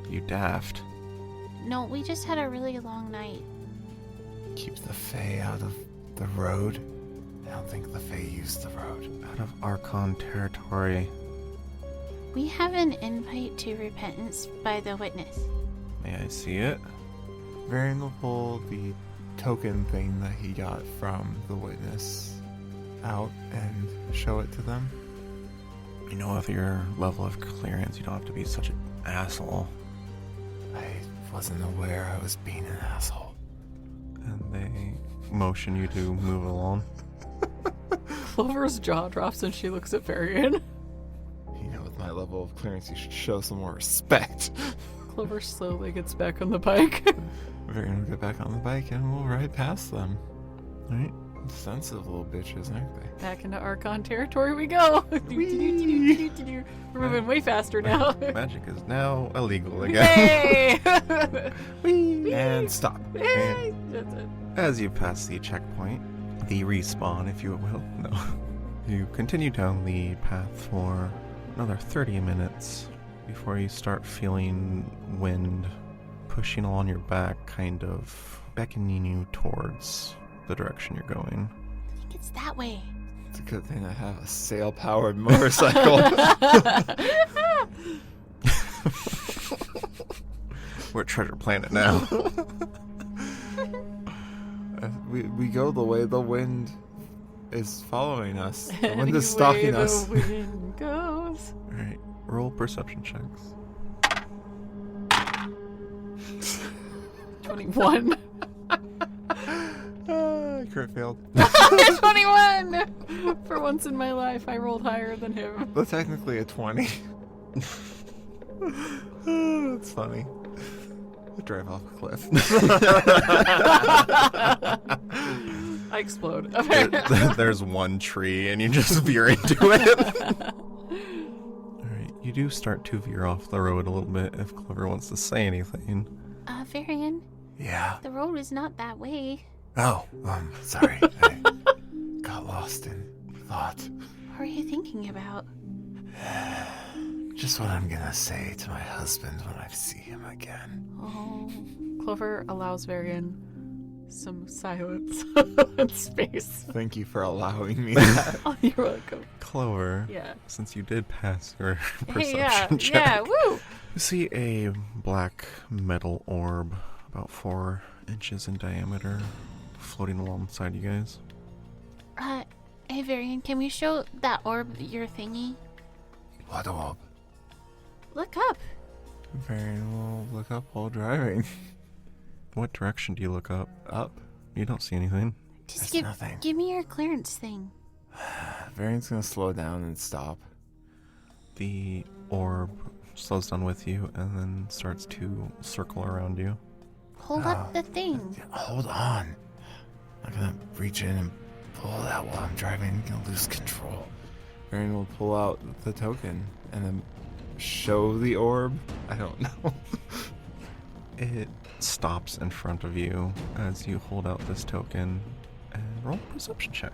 You daft. No, we just had a really long night. Keep the Fae out of the road? I don't think the Fae use the road. Out of Archon territory. We have an invite to repentance by the witness. May I see it? Varian will pull the token thing that he got from the witness out and show it to them. You know, with your level of clearance, you don't have to be such an asshole. I wasn't aware I was being an asshole. And they motion you to move along. Clover's jaw drops and she looks at Varian. You know, with my level of clearance, you should show some more respect. Clover slowly gets back on the bike. Varian will get back on the bike and we'll ride past them. Alright. Sensitive little bitches, aren't they? Back into Archon territory we go. We're moving way faster now. Magic is now illegal again. Hey! And stop. Hey! That's it. As you pass the checkpoint, the respawn, if you will, no. You continue down the path for another 30 minutes before you start feeling wind pushing along your back, kind of beckoning you towards the direction you're going. I think it's that way. It's a good thing I have a sail-powered motorcycle. We're at Treasure Planet now. we go the way the wind is following us. The wind Any is stalking way us. the wind goes. Alright, roll perception checks. 21. Crit failed. 21! For once in my life, I rolled higher than him. But technically a 20. That's funny. I drive off a cliff. I explode. There's one tree and you just veer into it. Alright, you do start to veer off the road a little bit if Clover wants to say anything. Varian, Yeah. the road is not that way. Oh, sorry. I got lost in thought. What are you thinking about? Just what I'm gonna say to my husband when I see him again. Oh, Clover allows Varian some silence and space. Thank you for allowing me that. Oh, you're welcome. Clover, Yeah. since you did pass your Hey, perception check, yeah, woo! you see a black metal orb about 4 inches in diameter floating alongside you guys. hey Varian, can we show that orb your thingy? What orb? Look up. Varian will look up while driving. What direction do you look up? Up. You don't see anything. Just There's nothing. give me your clearance thing. Varian's gonna slow down and stop. The orb slows down with you and then starts to circle around you. Hold up the thing. Hold on. I'm not gonna reach in and pull it out while I'm driving. I'm gonna lose control. Varian will pull out the token and then show the orb. I don't know. It stops in front of you as you hold out this token and roll a perception check.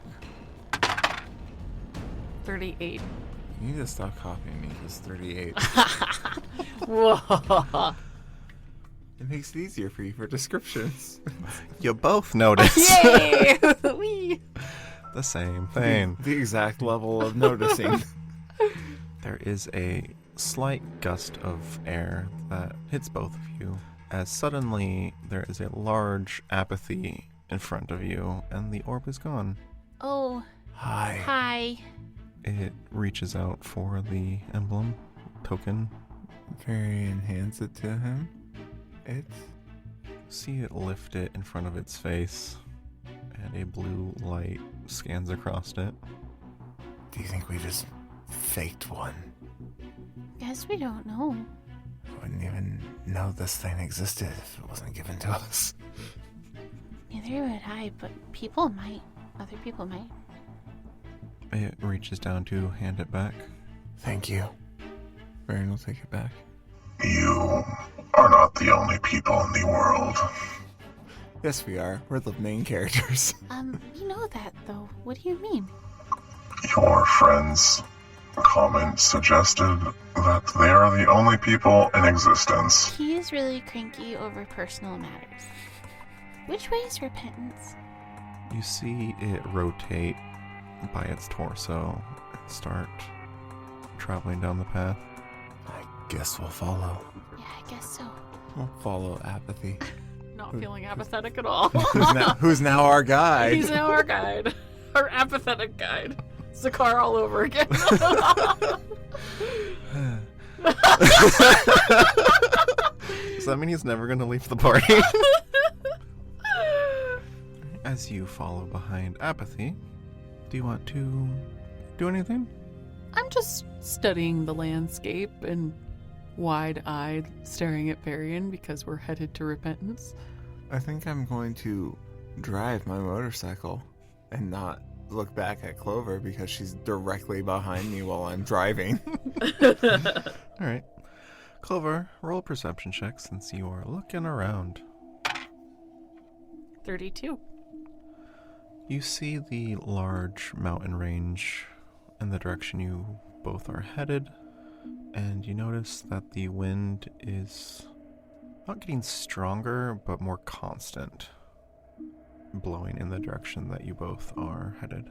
38. You need to stop copying me, because 38. Whoa. It makes it easier for you for descriptions. You both notice Yay! Whee! the same thing. The exact level of noticing. There is a slight gust of air that hits both of you, as suddenly there is a large apathy in front of you, and the orb is gone. Oh, Hi. hi. It reaches out for the emblem token. Varian hands it to him. See it lift it in front of its face, and a blue light scans across it. Do you think we just faked one? Guess we don't know. Wouldn't even know this thing existed if it wasn't given to us. Neither would I, but people might. Other people might. It reaches down to hand it back. Thank you. Varian will take it back. You are not the only people in the world. Yes, we are. We're the main characters. We know that, though. What do you mean? Your friend's comment suggested that they are the only people in existence. He is really cranky over personal matters. Which way is repentance? You see it rotate by its torso and start traveling down the path. I guess we'll follow. Yeah, I guess so. We'll follow apathy. Not feeling apathetic at all. Who's now our guide? He's now our guide. Our apathetic guide. Zakar all over again. Does that mean he's never going to leave the party? As you follow behind apathy, do you want to do anything? I'm just studying the landscape and wide-eyed staring at Varian because we're headed to repentance. I think I'm going to drive my motorcycle and not look back at Clover because she's directly behind me while I'm driving. All right. Clover, roll a perception check since you are looking around. 32. You see the large mountain range in the direction you both are headed, and you notice that the wind is not getting stronger, but more constant, blowing in the direction that you both are headed.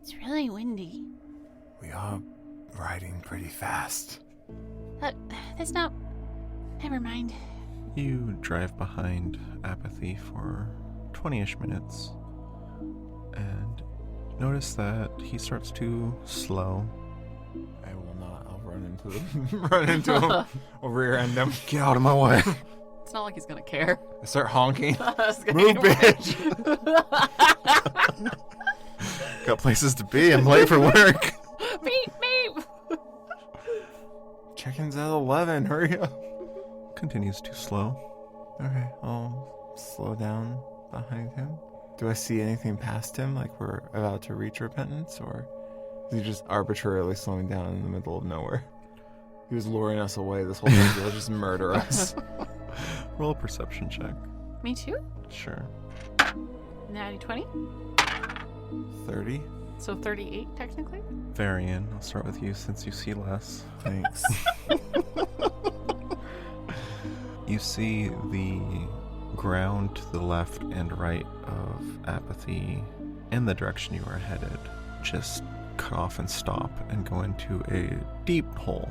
It's really windy. We are riding pretty fast. That's not... Never mind. You drive behind apathy for 20-ish minutes, and notice that he starts to slow. I will not. I'll run into him. I'll rear end him. Get out of my way. It's not like he's gonna care. I start honking. Move, bitch. Got places to be. I'm late for work. Beep, beep. Check-in's at 11. Hurry up. Continues to slow. Okay, I'll slow down behind him. Do I see anything past him, like we're about to reach repentance, or is he just arbitrarily slowing down in the middle of nowhere? He was luring us away this whole time. He'll just murder us. Roll a perception check. Me too? Sure. Natty 20. 30? So 38, technically? Varian, I'll start with you since you see less. Thanks. You see the ground to the left and right of apathy in the direction you are headed just cut off and stop and go into a deep hole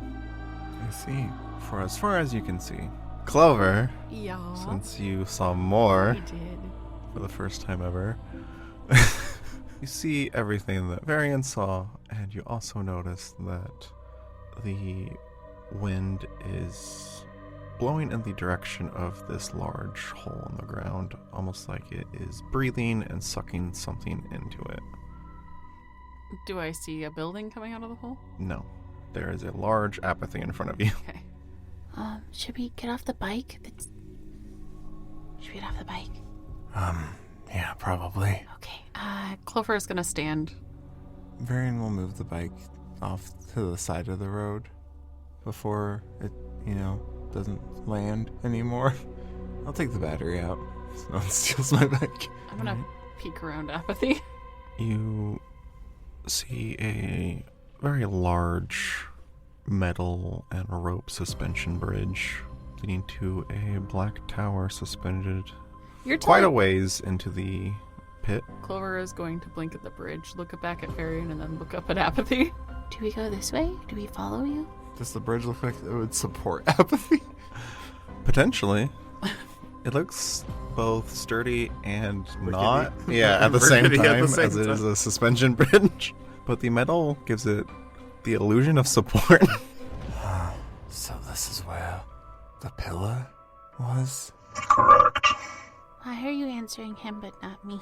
I see. for as far as you can see. Clover, Yeah. since you saw more We did. for the first time ever, you see everything that Varian saw, and you also notice that the wind is blowing in the direction of this large hole in the ground, almost like it is breathing and sucking something into it. Do I see a building coming out of the hole? No, there is a large apathy in front of you. Okay. Should we get off the bike? Should we get off the bike? Yeah, probably. Okay. Clover is gonna stand. Varian will move the bike off to the side of the road before it, doesn't land anymore. I'll take the battery out so no one steals my bike. I'm gonna peek around Apathy. You see a very large metal and rope suspension bridge leading to a black tower suspended You're quite a telling- ways into the pit. Clover is going to blink at the bridge, look back at Varian, and then look up at Apathy. Do we go this way? Do we follow you? Does the bridge look like it would support Apathy? Potentially. It looks both sturdy and Rickety. not. Yeah, at the same Rickety at time the same as it time. is a suspension bridge. But the metal gives it the illusion of support. So this is where the pillar was? Correct. Why are you answering him but not me?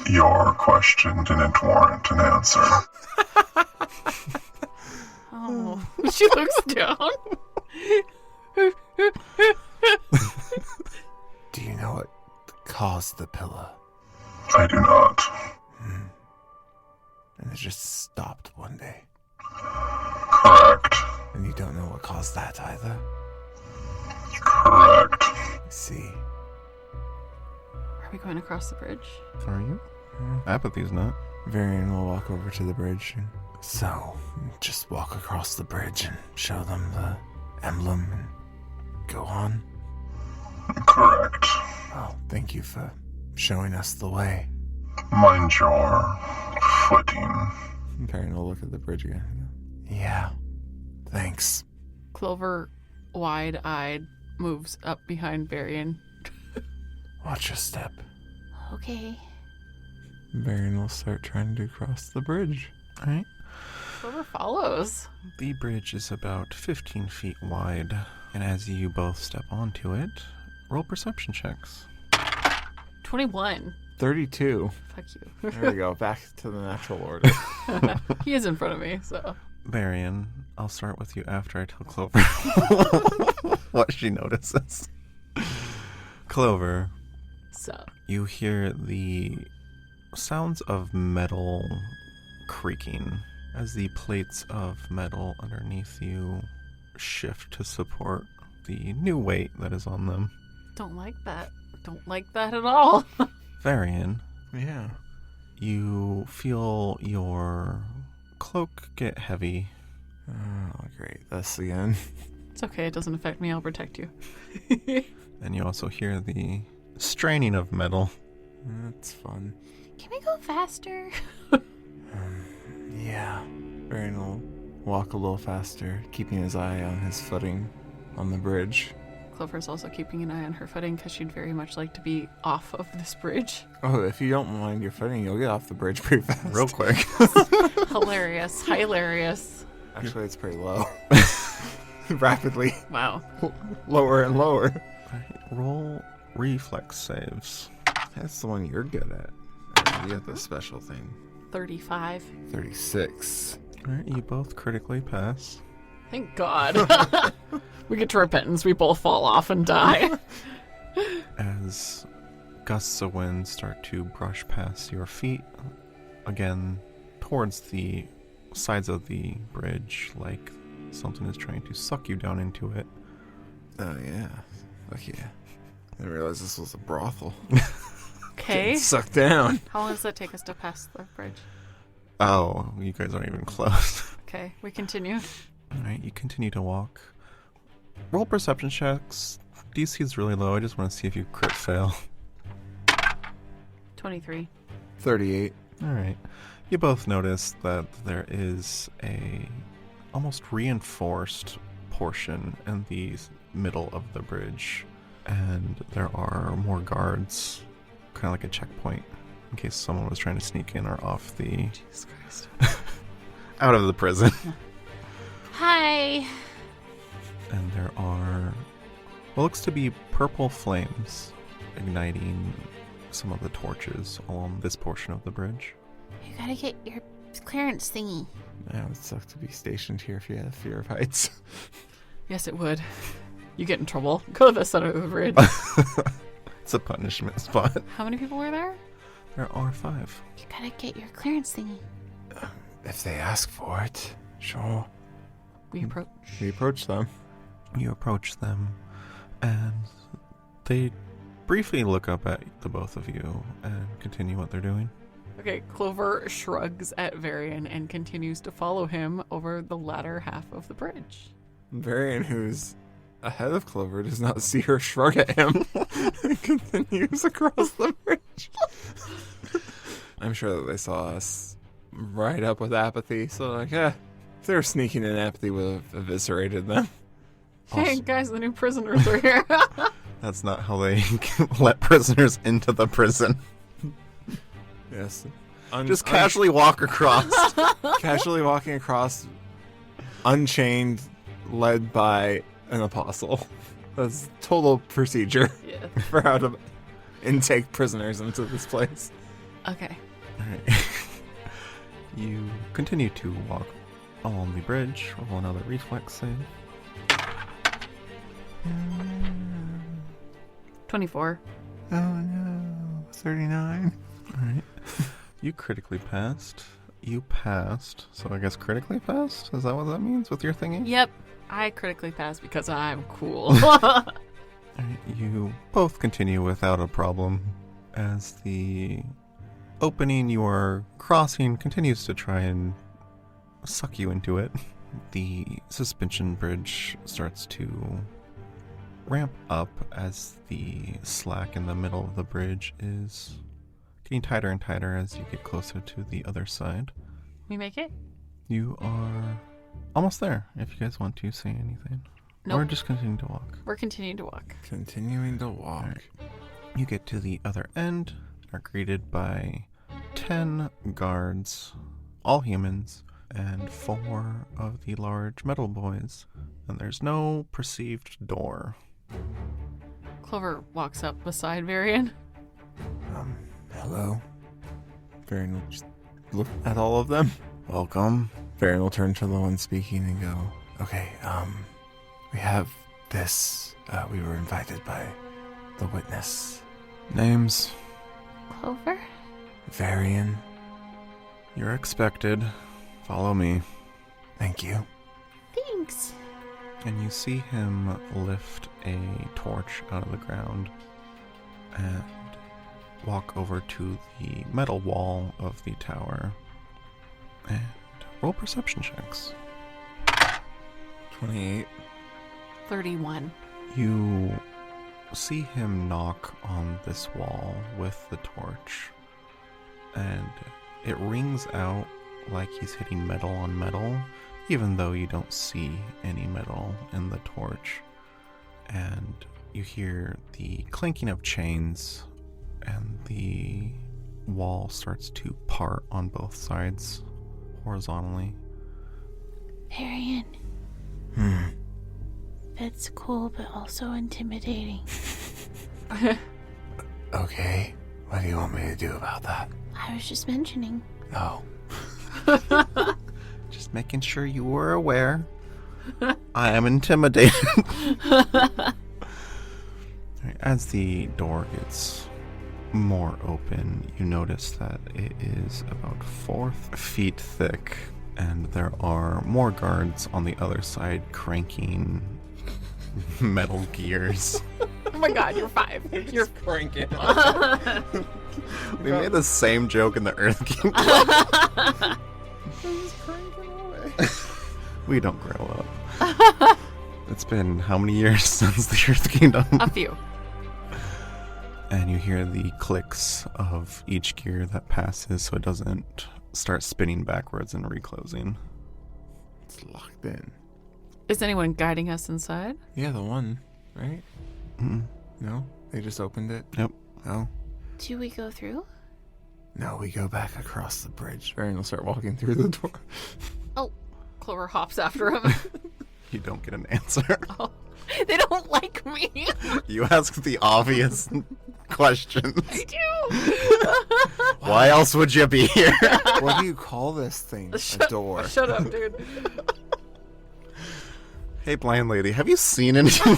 Your question didn't warrant an answer. Oh. She looks down. Do you know what caused the pillar? I do not. And it just stopped one day. Correct. And you don't know what caused that either? Correct. I see. Are we going across the bridge? Are you? Apathy's not. Varian will walk over to the bridge and so just walk across the bridge and show them the emblem and go on. Correct. Oh, thank you for showing us the way. Mind your footing. Varian will look at the bridge again. Yeah, thanks. Clover, wide-eyed, moves up behind Varian. Watch your step. Okay. Varian will start trying to cross the bridge. All right. Clover follows. The bridge is about 15 feet wide, and as you both step onto it, roll perception checks. 21. 32. Fuck you. There we go. Back to the natural order. He is in front of me, so. Varian, I'll start with you after I tell Clover what she notices. Clover, So. you hear the sounds of metal creaking as the plates of metal underneath you shift to support the new weight that is on them. Don't like that. Don't like that at all. Varian, Yeah. you feel your cloak get heavy. Oh, great. This again. It's okay. It doesn't affect me. I'll protect you. And you also hear the straining of metal. That's fun. Can we go faster? Yeah. Varian will walk a little faster, keeping his eye on his footing on the bridge. Clover's also keeping an eye on her footing because she'd very much like to be off of this bridge. Oh, if you don't mind your footing, you'll get off the bridge pretty fast. Real quick. Hilarious. Hilarious. Actually, it's pretty low. Rapidly. Wow. Lower and lower. Roll reflex saves. That's the one you're good at. You got the special thing. 35. 36. All right, you both critically pass. Thank God. We get to repentance, we both fall off and die. As gusts of wind start to brush past your feet, again, towards the sides of the bridge, like something is trying to suck you down into it. Oh, yeah. Fuck yeah. I didn't realize this was a brothel. Okay. Sucked down. How long does that take us to pass the bridge? Oh, you guys aren't even close. Okay, we continue. All right, you continue to walk. Roll perception checks. DC is really low. I just want to see if you crit fail. 23. 38. All right. You both notice that there is a almost reinforced portion in the middle of the bridge, and there are more guards, kind of like a checkpoint, in case someone was trying to sneak in or off the Jesus Christ. out of the prison. Hi. And there are what looks to be purple flames igniting some of the torches along this portion of the bridge. You gotta get your clearance thingy. Yeah, it would suck to be stationed here if you had a fear of heights. Yes, it would. You get in trouble. Go to the center of the bridge. It's a punishment spot. How many people were there? There are 5. You gotta get your clearance thingy. If they ask for it, sure. We approach. We approach them. You approach them, and they briefly look up at the both of you and continue what they're doing. Okay, Clover shrugs at Varian and continues to follow him over the latter half of the bridge. Varian, who's ahead of Clover, does not see her shrug at him and continues across the bridge. I'm sure that they saw us right up with apathy, so like, if they were sneaking in, apathy would have eviscerated them. Hey, guys, the new prisoners are here. That's not how they let prisoners into the prison. Yes. Just casually walk across. Casually walking across, unchained, led by an apostle. That's total procedure Yeah. for how to intake prisoners into this place. Okay. Alright. You continue to walk along the bridge. Roll another reflex save. 24. Oh no, 39. Alright. You critically passed. You passed. So I guess critically passed? Is that what that means with your thingy? Yep. I critically passed because I'm cool. Alright, you both continue without a problem as the opening you are crossing continues to try and suck you into it. The suspension bridge starts to ramp up as the slack in the middle of the bridge is getting tighter and tighter as you get closer to the other side. We make it? You are almost there, if you guys want to say anything. Nope. Or just continue to walk. We're continuing to walk. Continuing to walk. Alright. You get to the other end, are greeted by 10 guards, all humans, and 4 of the large metal boys. And there's no perceived door. Clover walks up beside Varian. Hello. Varian will just look at all of them. Welcome. Varian will turn to the one speaking and go, okay, we have this, we were invited by the witness. Names. Clover? Varian. You're expected. Follow me. Thank you. Thanks. And you see him lift a torch out of the ground and walk over to the metal wall of the tower and roll perception checks. 28. 31. You see him knock on this wall with the torch, and it rings out like he's hitting metal on metal, even though you don't see any metal in the torch. And you hear the clanking of chains, and the wall starts to part on both sides horizontally. Varian. That's cool, but also intimidating. Okay. What do you want me to do about that? I was just mentioning. Oh. Just making sure you were aware. I am intimidated. As the door gets more open, you notice that it is about 4 feet thick, and there are more guards on the other side cranking metal gears. Oh my god, you're 5. You're cranking. We made the same joke in the Earth Kingdom. We don't grow up. It's been how many years since the Earth Kingdom? a few. And you hear the clicks of each gear that passes so it doesn't start spinning backwards and reclosing. It's locked in. Is anyone guiding us inside? Yeah, the one, right? Mm-mm. No? They just opened it? Nope. No? Do we go through? No, we go back across the bridge. Varian will start walking through the door. Oh, Clover hops after him. You don't get an answer. Oh, they don't like me. You ask the obvious questions. I do. Why else would you be here? What do you call this thing? A door. Shut up, dude. Hey, blind lady, have you seen anyone?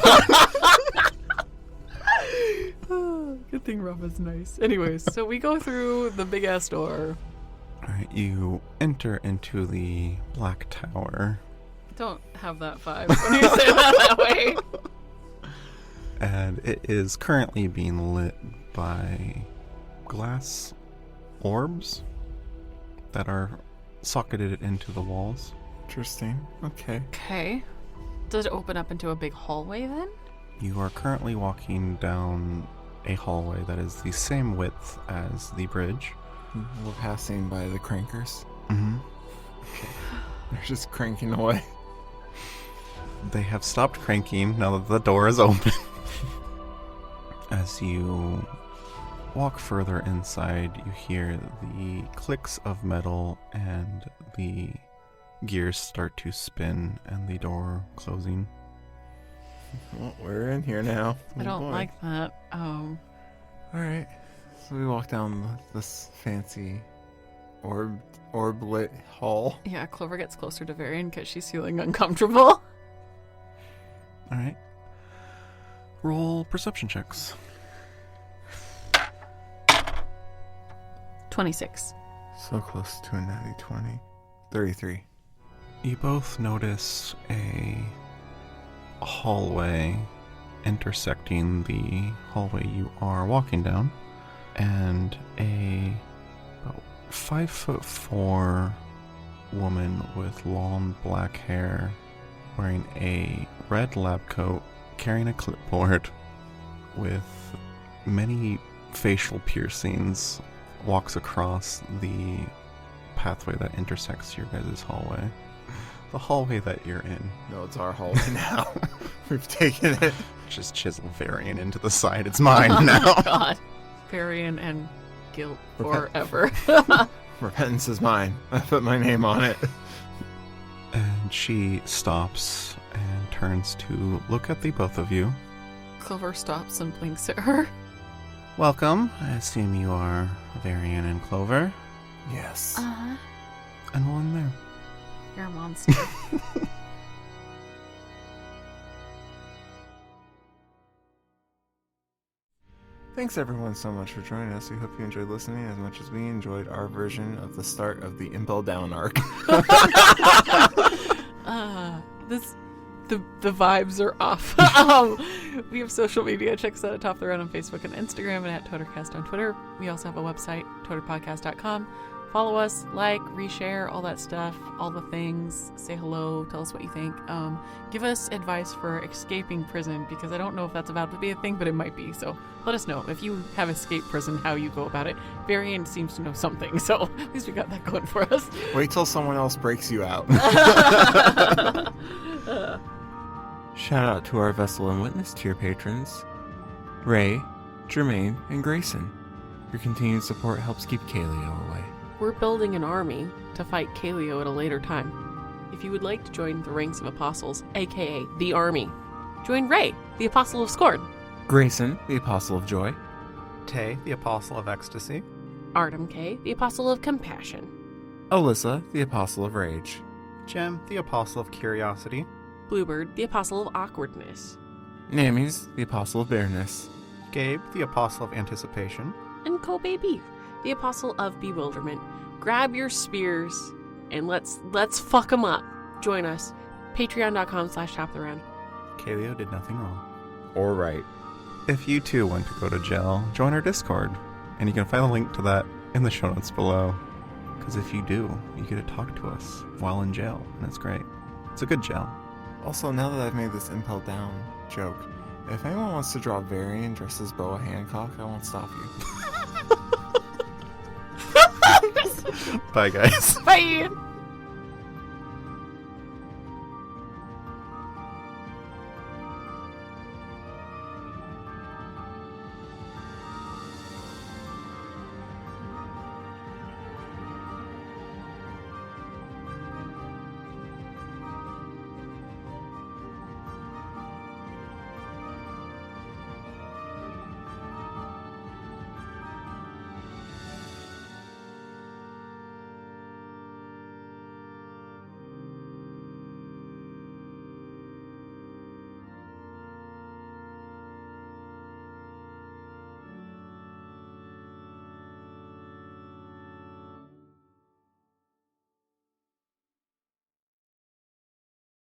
Good thing Rafa's nice. Anyways, so we go through the big ass door. Alright, you enter into the Black Tower. Don't have that vibe when you say that way. And it is currently being lit by glass orbs that are socketed into the walls. Interesting. Okay. Okay. Does it open up into a big hallway then? You are currently walking down a hallway that is the same width as the bridge. We're passing by the crankers. Mm-hmm. They're just cranking away. They have stopped cranking now that the door is open. As you walk further inside, you hear the clicks of metal and the gears start to spin and the door closing. Well, we're in here now. I don't like that. Alright. So we walk down this fancy orb-lit hall. Yeah, Clover gets closer to Varian because she's feeling uncomfortable. Alright. Roll perception checks. 26. So close to a natty 20. 33. You both notice a hallway intersecting the hallway you are walking down, and a about 5'4" woman with long black hair, wearing a red lab coat, carrying a clipboard with many facial piercings, walks across the pathway that intersects your guys' hallway. The hallway that you're in. No, it's our hallway now. We've taken it. Just chisel Varian into the side. It's mine now. Oh, God. Varian and guilt forever. Repentance is mine. I put my name on it. And she stops and turns to look at the both of you. Clover stops and blinks at her. Welcome. I assume you are Varian and Clover. Yes. And we'll end there. You're a monster. Thanks everyone so much for joining us. We hope you enjoyed listening as much as we enjoyed our version of the start of the Impel Down arc. The vibes are off. We have social media. Check us out at Top of the Round on Facebook and Instagram, and at Totercast on Twitter. We also have a website, toterpodcast.com. Follow us, like, reshare, all that stuff, all the things. Say hello, tell us what you think. Give us advice for escaping prison, because I don't know if that's about to be a thing, but it might be. So let us know if you have escaped prison, how you go about it. Varian seems to know something, so at least we got that going for us. Wait till someone else breaks you out. Shout out to our Vessel and Witness tier patrons, Ray, Jermaine, and Grayson. Your continued support helps keep Kaleo away. We're building an army to fight Kaleo at a later time. If you would like to join the ranks of apostles, aka the army, join Ray, the Apostle of Scorn, Grayson, the Apostle of Joy, Tay, the Apostle of Ecstasy, Artem K, the Apostle of Compassion, Alyssa, the Apostle of Rage, Jem, the Apostle of Curiosity, Bluebird, the Apostle of Awkwardness, Namies, the Apostle of Bareness, Gabe, the Apostle of Anticipation, and Kobe Beef, the Apostle of Bewilderment. Grab your spears and let's fuck them up. Join us. Patreon.com/topoftheround. Kaleo did nothing wrong. or right. If you too want to go to jail, join our Discord. And you can find a link to that in the show notes below. Because if you do, you get to talk to us while in jail. And it's great. It's a good jail. Also, now that I've made this Impel Down joke, if anyone wants to draw Varian dressed as Boa Hancock, I won't stop you. Bye, guys. Bye!